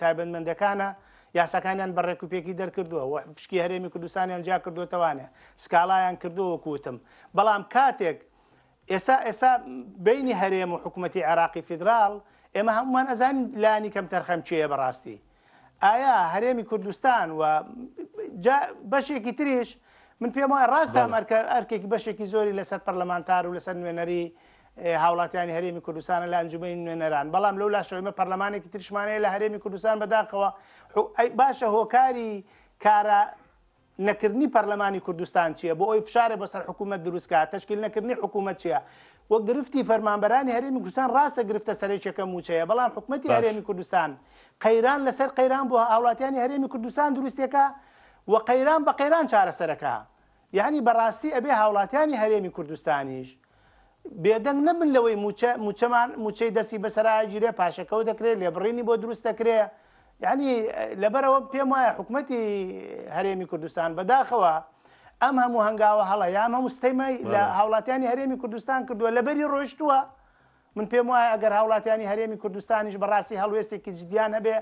Speaker 2: تایبەتمەندەکانە یاساکانیان بەڕێکوپێکی دەرکردووە پشکی هەرێمی کوردستانیان جا کردوتەوانێ سکاڵایان کردووە وەکوتم بەڵام کاتێک ئێستا بینی هەرێم و حکوومەتی عێراقی فیدراڵ ئێمە هەمومان ئەزانین لانی کەم تەرخەم چییە بەڕاستی ئایا هەرێمی کوردستان و بەشێکی تریش من پێم وایە ڕاستە ئەرکێکی بەشێکی زۆری لەسەر پەرلەمانتار و لەسەر نوێنەری هاوڵاتیانی هەرێمی کوردستانە لە ئەنجومەی نوێنەران بەڵام لەو لاشەوە ئێمە پەرلەمانێکی تریشمانەیە لە هەرێمی کوردستان بەداخەوە باشە هۆکاری کارە نەکردنی پەرلەمانی کوردستان چییە بۆ ئەوی فشارێ بەسەر حکوومەت دروستکات تەشکیل نەکردنی حکوومەت چییە وەک گرفتی فەرمانبەرانی هەرێمی کوردستان ڕاستە گرفتە سەرێکێکە موچەیە بەڵام حکوومەتی هەرێمی کوردستان قەیران لەسەر قەیران بۆ هاوڵاتیانی هەرێمی کوردستان دروستێکە و قەیران بە قەیران چارەسەرەکە یعنی بەڕاستی ئەبێ هاوڵاتیانی هەرێمی کوردستانیش بێدەنگ نەبن لەوەی موچەی دەستی بەسەرگیرێ پاشەکەوت دەکرێت لێبڕینی بۆ دروست دەکرێ یعنی لەبەرەوە پێم وایە حکوومەتی هەرێمی کوردستان بەداخەوە ئەم هەموو هەنگاوە هەڵە یام هەموو ستەیمای لە هاوڵاتیانی هەرێمی کوردستان کردووە لەبەری ڕۆیشتووە من پێم وایە ئەگەر هاوڵاتیانی هەرێمی کوردستانیش بەڕاستی هەڵوێستێکی جدیان هەبێ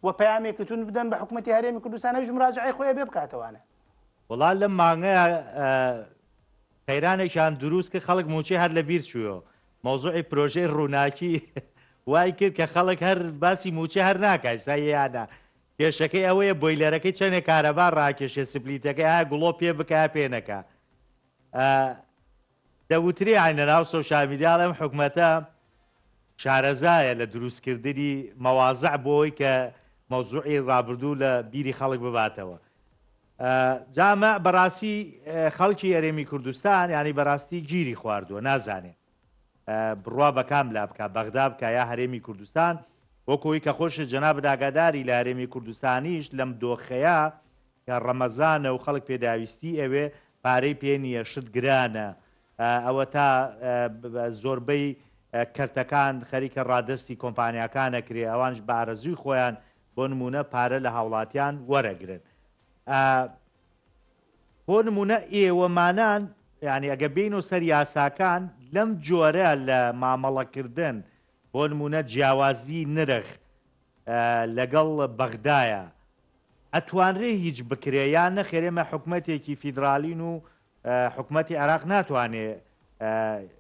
Speaker 2: و پەیامێکتون بدەن بە حکوومەتی هەرێمی کوردستانەوەی مراجعەی خۆی بێ بکاتەوانە
Speaker 1: وڵات لەم مانگەیە قەیرانێکیان دروست کە خەڵک موچەی هەر لە بیر چووە مۆزوعی پرۆژەی ڕووناکی وای کرد کە خەڵک هەر باسی موچە هەر ناکای ساییانە کێشەکەی ئەوەیە بۆیلەرەکەی چەندێک کارەبا ڕاکێشێ سپلیتەکەی ئایا گوڵۆ پێ بکە پێنەکە دەوتری عینە ناو سۆشیال میدیا ئەم حکوومەتە شارەزایە لە دروستکردنی مەوازع بۆی کە مەوزوعی ڕابردوو لە بیری خەڵک بباتەوە جامە بەڕاستی خەڵکی هەرێمی کوردستان ینی بەڕاستی گیری خواردووە نازانێ بڕوا بەکام لا بکە بەغدا بکە یا هەرێمی کوردستان وەکۆی کە خۆشە جەناب داگاداری لە هەرێمی کوردستانیش لەم دۆخەیە کە ڕەمەزانە و خەڵک پێداویستی ئەوێ پارەی پێ نییە شت گرانە ئەوە تا زۆربەی کەرتەکان خەریکە ڕادستی کۆمپانیاکانە کرێ ئەوانش بە ئارەزووی خۆیان بۆ نمونە پارە لە هاوڵاتیان وەرەگرن بۆ نمونە ئێوەمانان یعنی ئەگە بین و سەر یاساکان لەم جۆرە لە مامەڵەکردن بۆ نمونە جیاوازی نرخ لەگەڵ بەغدایە ئەتوانرێ هیچ بکرێ یان نەخێرێمە حکوومەتێکی فیدراالین و حکوومەتی عێراق ناتوانێت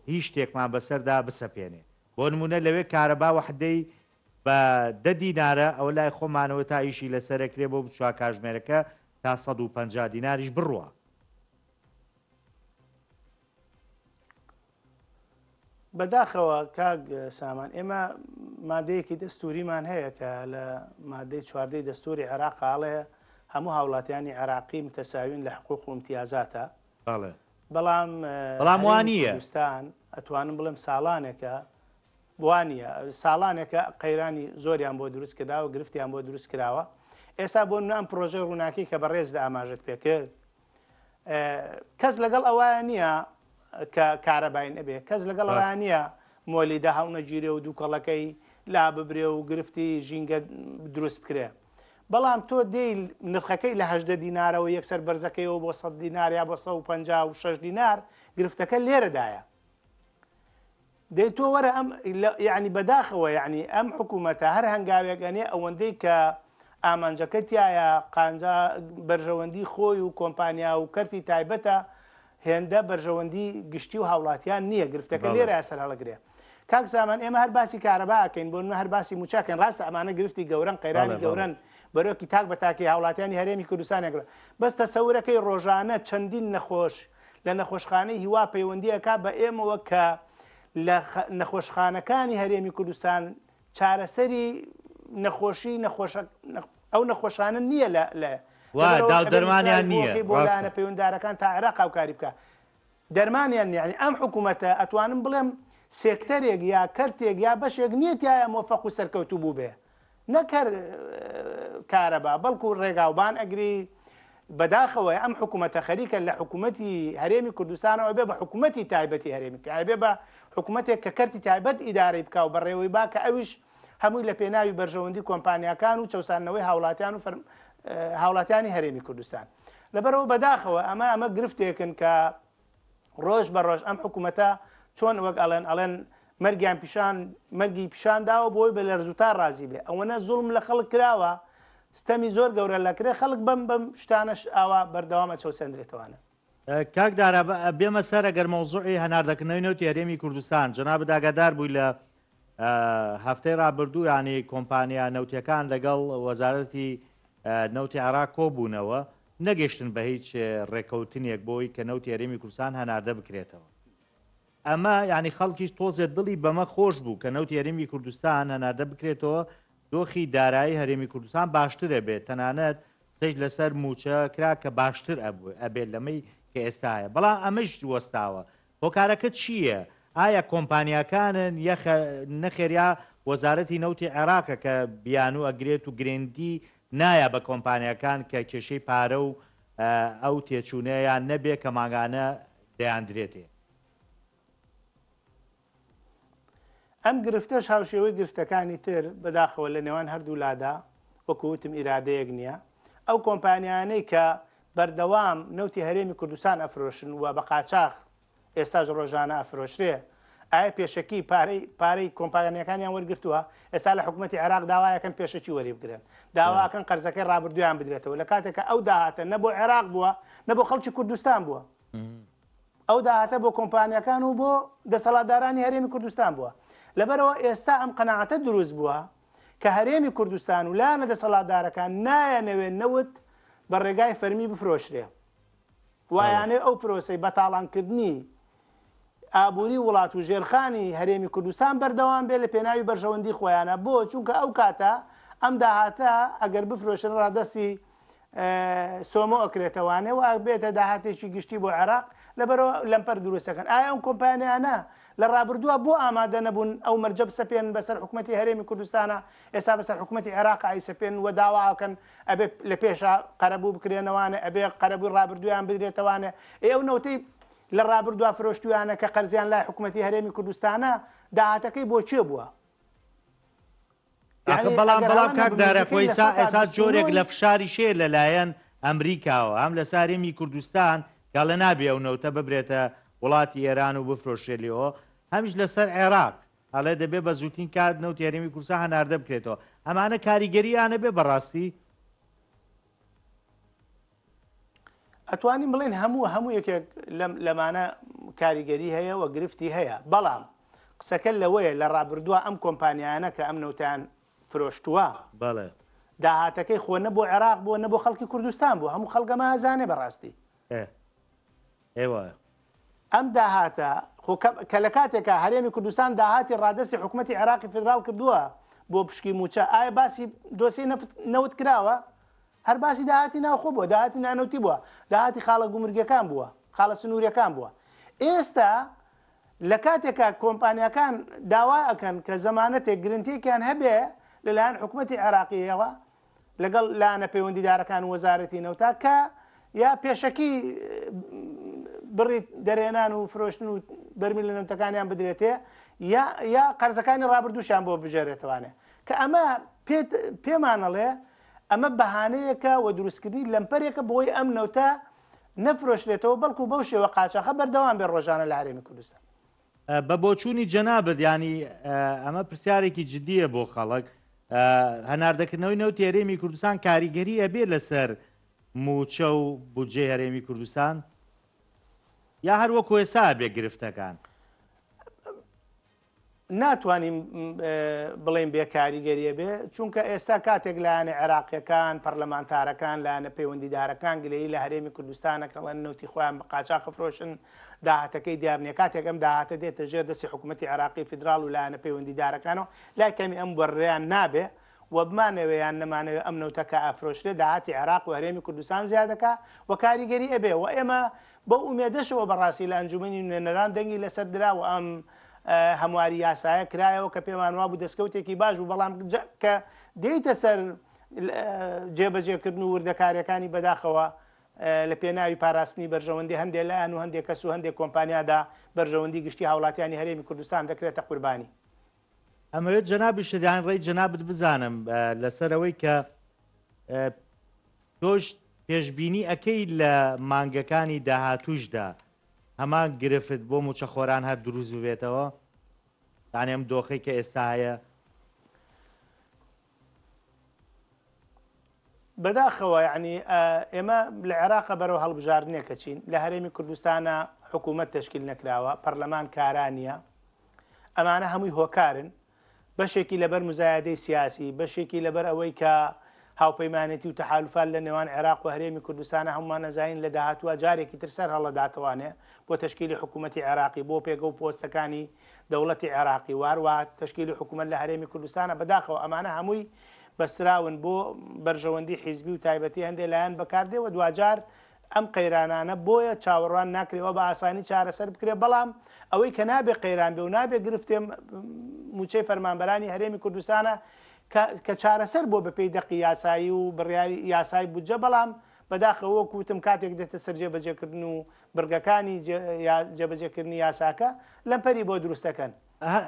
Speaker 1: هیچ شتێکمان بەسەردا بسەپێنێ بۆ نمونە لەوێ کارەبا وحدەی بە 10 دینارە ئەو لای خۆمانەوە تا ئیشی لەسەرەکرێ بۆ بچوا کاژمێرەکە تا 150 دیناریش بڕوە
Speaker 2: بەداخەوە کاک سامان ئێمە مادەیەکی دەستوریمان هەیە کە لە مادەی 14 دەستوری عێراق هەڵەیە هەموو هاوڵاتیانی عێراقی متەساوین لە حقوق و امتیازاتە
Speaker 1: بەڵام وانە
Speaker 2: کوردستان ئەتوانم بڵێم ساڵانێکە وانە ساڵانێکە قەیرانی زۆریان بۆ دروست کراوە گرفتیان بۆ دروست کراوە ئێستا بۆ نام پرۆژە ڕووناکی کە بەڕێزدا ئاماژت پێکرد کەس لەگەڵ ئەوە نییە کە کارەبای نەبێ کەس لەگەڵ ئەوە نییە مۆلیدا هەڵنەگیرێ و دووکەڵەکەی لا ببرێ و گرفتی ژینگە دروست بکرێ بەڵام تۆ دێی نرخەکەی لە 8 دینارەوە یەکسەر بەرزەکەیەوە بۆ 100 دینار یا بۆ 156 دینار گرفتەکە لێرەدایە دەی تۆ وەرە ئەم یعنی بەداخەوە یعنی ئەم حکوومەتە هەر هەنگاوێکەنێ ئەوەندەی کە ئامانجەکەتیایە قانجا بەرژەوەندی خۆی و کۆمپانیا و کەرتی تایبەتە هێندە بەرژەوەندی گشتی و هاوڵاتیان نییە گرفتەکە لێرە سەر هەڵەگرێ کاک زامان ئێمە هەر باسی کارەباکەین بۆ هەر باسی موچاکەن ڕاستە ئەمانە گرفتی گەورن قەیرانی گەورن بەرۆکی تاک بە تاکی هاوڵاتیانی هەرێمی کوردستانێکرا بەستە سەورەکەی ڕۆژانە چەندین نەخۆش لە نەخۆشخانەی هیوا پەیوەندیەکە بە ئێمەوە کە لە نەخۆشخانەکانی هەرێمی کوردستان چارەسەری نەخۆشی ئەو نەخۆشانە نییە لە
Speaker 1: دەرمانیان نییە
Speaker 2: بۆلانە پەیوەنددارەکان تا عێراق و کاری بکە دەرمانیان یعنی ئەم حکوومەتە ئەتوانم بڵێم سێکتەرێک یا کەرتێک یا بەشێک نیەتیایە مۆفەق و سەرکەوتوو بوو بێ نەکەر کارەبا بەڵکو ڕێگاوبان ئەگری بەداخەوەی ئەم حکوومەتە خەریکە لە حکوومەتی هەرێمی کوردستانەوە بێ بە حکوومەتی تایبەتی هەرێمی بێ بە حکوومەتێک کە کەرتی تایبەت ئیدارەی بکە و بەڕێوەی با کە ئەویش هەمووی لە پێناوی بەرژەوەندی کۆمپانیەکان و چەسانەوەی هاوڵاتیان و هاوڵاتیانی هەرێمی کوردستان لەبەرەوە بەداخەوە ئەمە گرفتێکن کە ڕۆژ بە ڕۆژ ئەم حکوومەتە چۆن وەک ئەڵێن مەرگیان مەرگی پیشانداوە بۆی بە لەرزوتا ڕازی بێ ئەوەنە زوڵم لە خەڵک کراوە ستەمی زۆر گەورە لەکرێ خەڵک بەم شتانش ئاوا بەردەوامە چەسەندرێتەوەە
Speaker 1: کاکدارە بێمە سەر ئەگەر مەوزوعی هەناردەکردنەوەی نەوتی هەرێمی کوردستان جەناب داگادار بووی لە هەفتەی ڕابردوو ینی کۆمپانیا نەوتیەکان لەگەڵ وەزارەتی نەوتی عێراق کۆبوونەوە نەگەشتن بە هیچ ڕێکەوتنێک بۆی کە نەوتی هەرێمی کوردستان هەناردە بکرێتەوە ئەمە ینی خەڵکیش تۆزێت دڵی بەمە خۆش بوو کە نەوتی هەرێمی کوردستان هەناردە بکرێتەوە دۆخی دارایی هەرێمی کوردستان باشترە بێت تەنانەت سەیج لەسەر موچە کرا کە باشتر ئەبێت لەمەی کە ئێستاە بەڵام ئەمەش وەستاوە هۆکارەکە چییە؟ ئایا کۆمپانیاکانن نەخێریا وەزارەتی نەوتی عێراقە کە بیان و ئەگرێت و گرنگی نایە بە کۆمپانیاکان کە کێشەی پارە و ئەو تێچوونەیان نەبێ کە ماگانە دەیاندرێتێ
Speaker 2: ئەم گرفتەش هاوشێوەی گرفتەکانی تر بەداخەوە لە نێوان هەردوو لادا وەکووتم ئیرادەیەک نییە ئەو کۆمپانیانەی کە بەردەوام نەوتی هەرێمی کوردستان ئەفرۆشن و بە قاچاق ئێستاژ ڕۆژانە ئەفرۆشرێ ئایا پێشەکی پارەی کۆمپانیەکانیان وەرگرتووە ئێستا لە حکوومەتی عێراق داوایەکەن پێشەکی وەری بگرن داواکەن قەرزەکەی ڕابردویان بدرێتەوە لە کاتێکە ئەو داهاتە نە بۆ عێراق بووە نە بۆ خەڵکی کوردستان بووە ئەو داهاتە بۆ کۆمپانیەکان و بۆ دەسەڵاتدارانی هەرێمی کوردستان بووە لەبەرەوە ئێستا ئەم قەناعەتە دروست بووە کە هەرێمی کوردستان و لانە دەسەڵاتدارەکان نایەنەوێت نەوت بە ڕێگای فەرمی بفرۆشرێ وایانێ ئەو پرۆسەی بەتاڵانکردنی ئابووری وڵات و ژێرخانی هەرێمی کوردستان بەردەوام بێ لە پێناوی بەرژەوەندی خۆیانە بۆ چونکە ئەو کاتە ئەم داهاتە ئەگەر بفرۆشن ڕادستی سۆمە ئەکرێتەوانێ و بێتە داهاتێکی گشتی بۆ عێراق لەبەرەوە لەمپەر دروستەکەن ئایا ئەم کۆمپانیانە لە ڕابردووە بۆ ئامادە نەبوون ئەو مەرجە بسەپێن بەسەر حکوومەتی هەرێمی کوردستانە ئێستا بەسەر حکوومەتی عێراق ئایسەپێن و داواکەن ئەبێ لە پێشە قەرەبوو بکرێنەوانە ئەبێ قەرەبووی ڕابردویان بدرێتەوانە ئەو نەوتەی لە ڕابردووە فرۆشتویانە کە قەرزیان لای حکوومەتی هەرێمی کوردستانە داهاتەکەی بۆ چێ بووە
Speaker 1: بەڵام کاکدارە خۆی ئێستا جۆرێک لە فشاری شێر لەلایەن ئەمریکاوە ئەم لە سارێمی کوردستان کە لە نابێ ئەو نەوتە ببرێتە وڵاتی ئێران و بفرۆشێلیەوە هەمیش لەسەر عێراق هەڵێ دەبێ بە زووتین کات نەوتی هەرێمی کوردستان هەناردە بکرێتەوە ئەمانە کاریگەریانە بێ بەڕاستی
Speaker 2: ئەتوانین بڵێن هەموو یەکێک لەمانە کاریگەری هەیە و گرفتی هەیە بەڵام قسەکە لەوەیە لە ڕابردووە ئەم کۆمپانیانە کە ئەم نەوتیان فرۆشتووە
Speaker 1: بەڵێ
Speaker 2: داهاتەکەی خۆ نەبوو عێراق بووە نەبوو خەڵکی کوردستان بوو هەموو خەڵکەمە ئازانێ بەڕاستی
Speaker 1: ئێوە
Speaker 2: ئەم داهاتە کە لە کاتێکە هەرێمی کوردستان داهاتی ڕادستی حکوومەتی عێراقی فدراڵ کردووە بۆ پشکی موچە ئایا باسی دۆسی نەوت کراوە هەر باسی داهاتی ناوخۆ بووە داهاتی نانەوتی بووە داهاتی خاڵە گومرگەکان بووە خاڵە سنووریەکان بووە. ئێستا لە کاتێکە کۆمپانیەکان داوا ئەکەن کە زەمانەتێک گرنتێکیان هەبێ لەلایەن حکوومەتی عێراقیەوە لەگەڵ لاەنە پەیوەندیدارەکان وەزارەتی نەوتا کە یا پێشەکی بڕی دەرێنان و فرۆشتن و بەرمیل لە نەوتەکانیان بدرێتێ یا قەرزەکانی ڕابردووشیان بۆ بژێرێتوانێ کە ئەمە پێمانەڵێ ئەمە بەهانەیەکە و دروستکردنی لەمپەرێکە بۆی ئەم نەوتە نەفرۆشرێتەوە بەڵکو بەو شێوە قاچاخە بەردەوام بێ ڕۆژانە لە هەرێمی کوردستان.
Speaker 1: بە بۆچوونی جەنابەت ینی ئەمە پرسیارێکی جددیە بۆ خەڵک هەناردەکردنەوەی نەوتی هەرێمی کوردستان کاریگەری ئەبێ لەسەر موچە و بودجێ هەرێمی کوردستان یا هەروەکو ئێستا بێ گرفتەکان.
Speaker 2: ناتوانین بڵێن بێ کاریگەریە بێ چونکە ئێستا کاتێک لایەنە عێراقیەکان پەرلەمانتارەکان لایەنە پەیوەندیدارەکان گلەیی لە هەرێمی کوردستانە کەڵەن نەوتی خۆیان بە قاچاق فرۆشن داهاتەکەی دیارنیە کاتێک ئەم داهاتە دێتە ژێر دەستی حکوومەتی عێراقی فیدراڵ و لایەنە پەیوەندیدارەکانەوە لای کەمی ئەم بەڕێیان نابێ و بمانەوەیان نەمانەوە ئەم نەوتەکە ئافرۆشرێ داهاتی عێراق و هەرێمی کوردستان زیادەکە و کاریگەری ئەبێ و ئێمە بە ئومێدەشەوە بەڕاستی لە ئەنجومەنی نوێنەران دەنگی لەسەر درا و ئەم هەمواری یاسایە کرایەوە کە پێمان وا بوو دەستکەوتێکی باش و بەڵام کە دێیتە سەر جێبەجێکردن و وردەکاریەکانی بەداخەوە لە پێناوی پاراستنی بەرژەوەندی هەندێک لایەن و هەندێک کەس و هەندێک کۆمپانیادا بەرژەوەندی گشتی هاوڵاتیانی هەرێمی کوردستان دەکرێتە قوربانی.
Speaker 1: ئەمەوێت جەنابی شەدیان ڕێی جەنابت بزانم لەسەرەوەی کە تۆش پێشبینی ئەەکەی لە مانگەکانی داهاتووشدا هەمان گرفت بۆ موچەخۆران هەر دروست ببێتەوە دانێم دۆخی کە ئێستا هەیە
Speaker 2: بەداخەوە یعنی ئێمە لە عێراقە بەرەو هەڵبژاردنێکە چین لە هەرێمی کوردستانە حکوومەت تەشکیل نەکراوە پەرلەمان کارانیە ئەمانە هەمووی هۆکارن بەشێکی لەبەر مزایدەی سیاسی بەشێکی لەبەر ئەوەی کە هاوپەیمانێتی و تەحالوفات لە نێوان عێراق و هەرێمی کوردستانە هەمومان نەزانین لە داهاتووە جارێکی تر سەر هەڵەداتوانێ بۆ تشکیلی حکوومەتی عێراقی بۆ پێگە و پۆستەکانی دەوڵەتی عێراقی واروە تشکیلی حکوومەت لە هەرێمی کوردستانە بەداخەوە ئەمانە هەمووی بەستراون بۆ بەرژەوەندی حیزبی و تایبەتی هەندێک لایەن بەکاردێەوە دوجار ئەم قەیرانانە بۆیە چاوەڕوان ناکرێەوە بە ئاسانی چارەسەر بکرێت بەڵام ئەوەی کە نابێ قەیران بێ و نابێ گرفتێ موچەی فەرمانبەرانی هەرێمی کوردستانە کە چارەسەر بۆ بەپێی دەقی یاسایی و بڕیاری یاسای بودجە بەڵام بەداخەوە کوتم کاتێک دێتە سەر جێبەجێکردن و برگەکانی جێبەجێکردنی یاساکە لەمپەری بۆ دروستەکەن.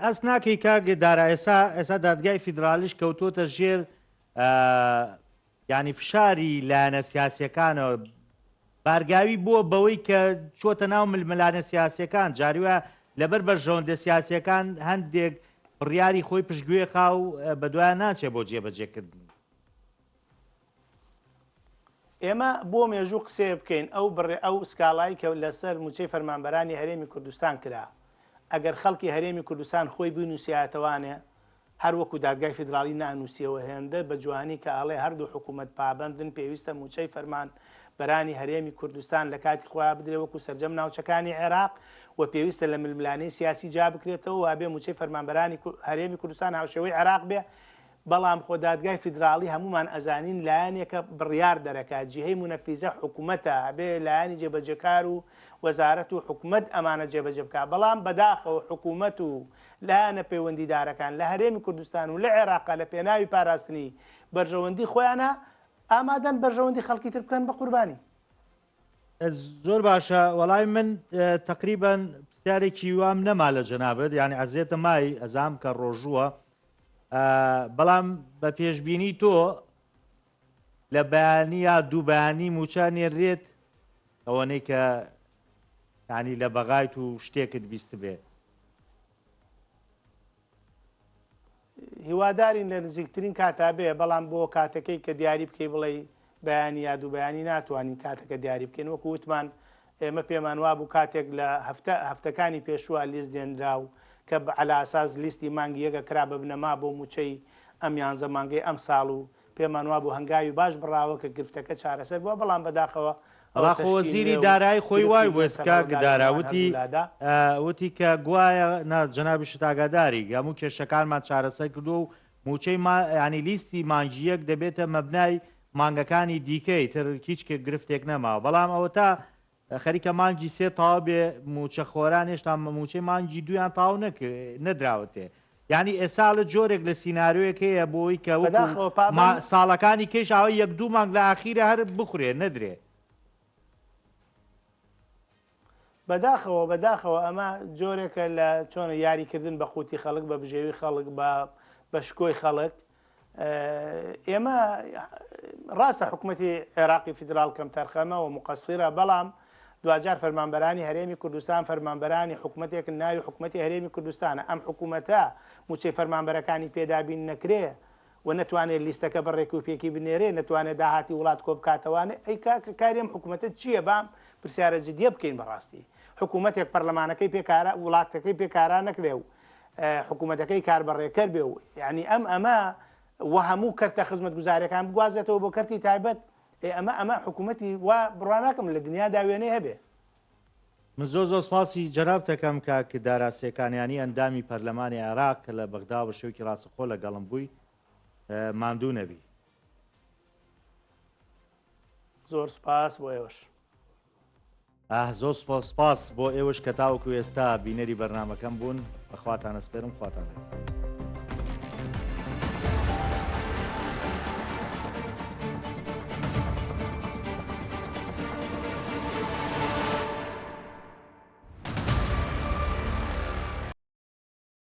Speaker 1: ئەس ناکەی کاگە دارا ئێستا دادگای فیدرالیش کەوتۆتە ژێر ینی فشاری لایەنە سیاسیەکانەوە بارگاوی بووە بەوەی کە چۆتە ناو ململانە سیاسیەکان جاریوە لەبەر بەرژەوەندە سیاسیەکان هەندێک بڕیاری خۆی پشتگوێ خاو بە دوایان ناچێت بۆ جێبەجێکردن.
Speaker 2: ئێمە بۆ مێژوو قسێ بکەین ئەو سکاڵایی کە لەسەر موچەی فەرمانبەرانی هەرێمی کوردستان کرا ئەگەر خەڵکی هەرێمی کوردستان خۆی بنووسیاتەوانێ هەروەکو دادگای فیدراڵی نانووسیەوە هێندە بە جوانی کە ئاڵێ هەردوو حکوومەت پابندن پێویستە موچەی فەرمان بەرانی هەرێمی کوردستان لە کاتی خۆیان بدرێ وەکو سەرجەم ناوچەکانی عێراق و پێویستە لە ململانەی سیاسی جا بکرێتەوە و بێ موچەی فەرمانبەرانی هەرێمی کوردستان هاوشێوەی عێراق بێ بەڵام خۆ دادگای فیدراڵی هەمومان ئەزانین لایەنێکە بڕیار دەرەکات جیهەی مونەفیزە حکوومەتە بێ لایەنی جێبەجێکار و وەزارەت و حکوومەت ئەمانە جێبەجێ بکە بەڵام بەداخەوە حکوومەت و لایەنە پەیوەندیدارەکان لە هەرێمی کوردستان و لە عێراق لە پێناوی پاراستنی بەرژەوەندی خۆیانە ئامادەن بەرژەوەندی خەڵکی تر بکەن بە قوربانی.
Speaker 1: زۆر باشە وەڵای من تقریبان پرسیارێکی وام نەما لە جەنابەت یعنی ئەزێتە مای ئەزام کە ڕۆژووە بەڵام بە پێشبینی تۆ لە بەیانی یا دوو بەیانی موچە نێڕێت ئەوەنەی کە ینی لە بەغایت و شتێکت بیست بێ.
Speaker 2: هیوادارین لە نزیکترین کاتا بێ بەڵام بۆ کاتەکەی کە دیاری بکەی بڵێ بەیانی یا دوو بەیانی ناتوانین کاتەکە دیاری بکەین وەکو وتمان ئێمە پێمان وابوو کاتێک لە هەفتەکانی پێشوە لیست دێنرا و کە عەلا ئەساس لیستی مانگی یەکە کرا بە بنەما بۆ موچەی ئەم 11 مانگەی ئەم ساڵ و پێمان وابوو هەنگاوی باش بڕاوە کە گرفتەکە چارەسەر بووە بەڵام بەداخەوە
Speaker 1: وەزیری دارایی خۆی وای وێستکار داراوتی وتی کە گوایە جەنابی شتاگاداری هەموو کێشەکانمان چارەسەر کردو و موچەی ینی لیستی مانگیەک دەبێتە مەبنای مانگەکانی دیکەی تر هیچ گرفتێک نەماوە بەڵام ئەوە تا خەریکە مانگی سێ تاوا بێ موچە خۆران هێشتا موچەی مانگی دویان تاو نەدراوەتێ یعنی ئێستا لە جۆرێک لە سینناارۆیەک هەیە بۆی کە ساڵەکانی کەش ئەوە یەک دوو مانگ لە ئاخیرە هەر بخورێ نەدرێ
Speaker 2: بەداخەوە ئەمە جۆرێکە لە چۆنە یاریکردن بە قوتی خەڵک بە بژێوی خەڵک بە شکۆی خەڵک ئێمە ڕاستە حکوومەتی عێراقی فیدرال کەم تەرخەمە و مقەسیرە بەڵام دوجار فەرمانبەرانی هەرێمی کوردستان فەرمانبەرانی حکوومەتێک ناوی حکوومەتی هەرێمی کوردستانە ئەم حکوومەتە موچەی فەرمانبەرەکانی پێدابین نەکرێ و نتوانێت لیستەکە بەڕێک و پێکی بنێرێ نتوانێت داهاتی وڵات کۆ بکاتەوانێ ئەی کاریم حکوومەتە چییە بام پرسیارە جدیە بکەین بەڕاستی حکوومەتێک پەرلەمانەکەی پێکارە وڵاتەکەی پێکاران نەکرێ و حکوومەتەکەی کار بەڕێکەر بێ و یعنی ئەمە و هەموو کەرتە خزمەت گوزارەکان بگوازێتەوە بۆ کەرتی تایبەت ئەمە حکوومەتی وا بڕواناکەم لە دنیا داوێنەی هەبێ
Speaker 1: من زۆر سپاسی جەناب دەکەم کە داراسیەکانیانی ئەندامی پەرلەمانی عێراق کە لە بەغدا بە شێوکی ڕاستەخۆ لەگەڵم بووی ماندوو نەبی
Speaker 2: زۆر سپاس بۆ ئێوەش
Speaker 1: زۆر سپاس بۆ ئێوەش کە تاوەکو ئێستا بینەری بەرنامەکەم بوون بەخواتان ئەسپێرم خواتان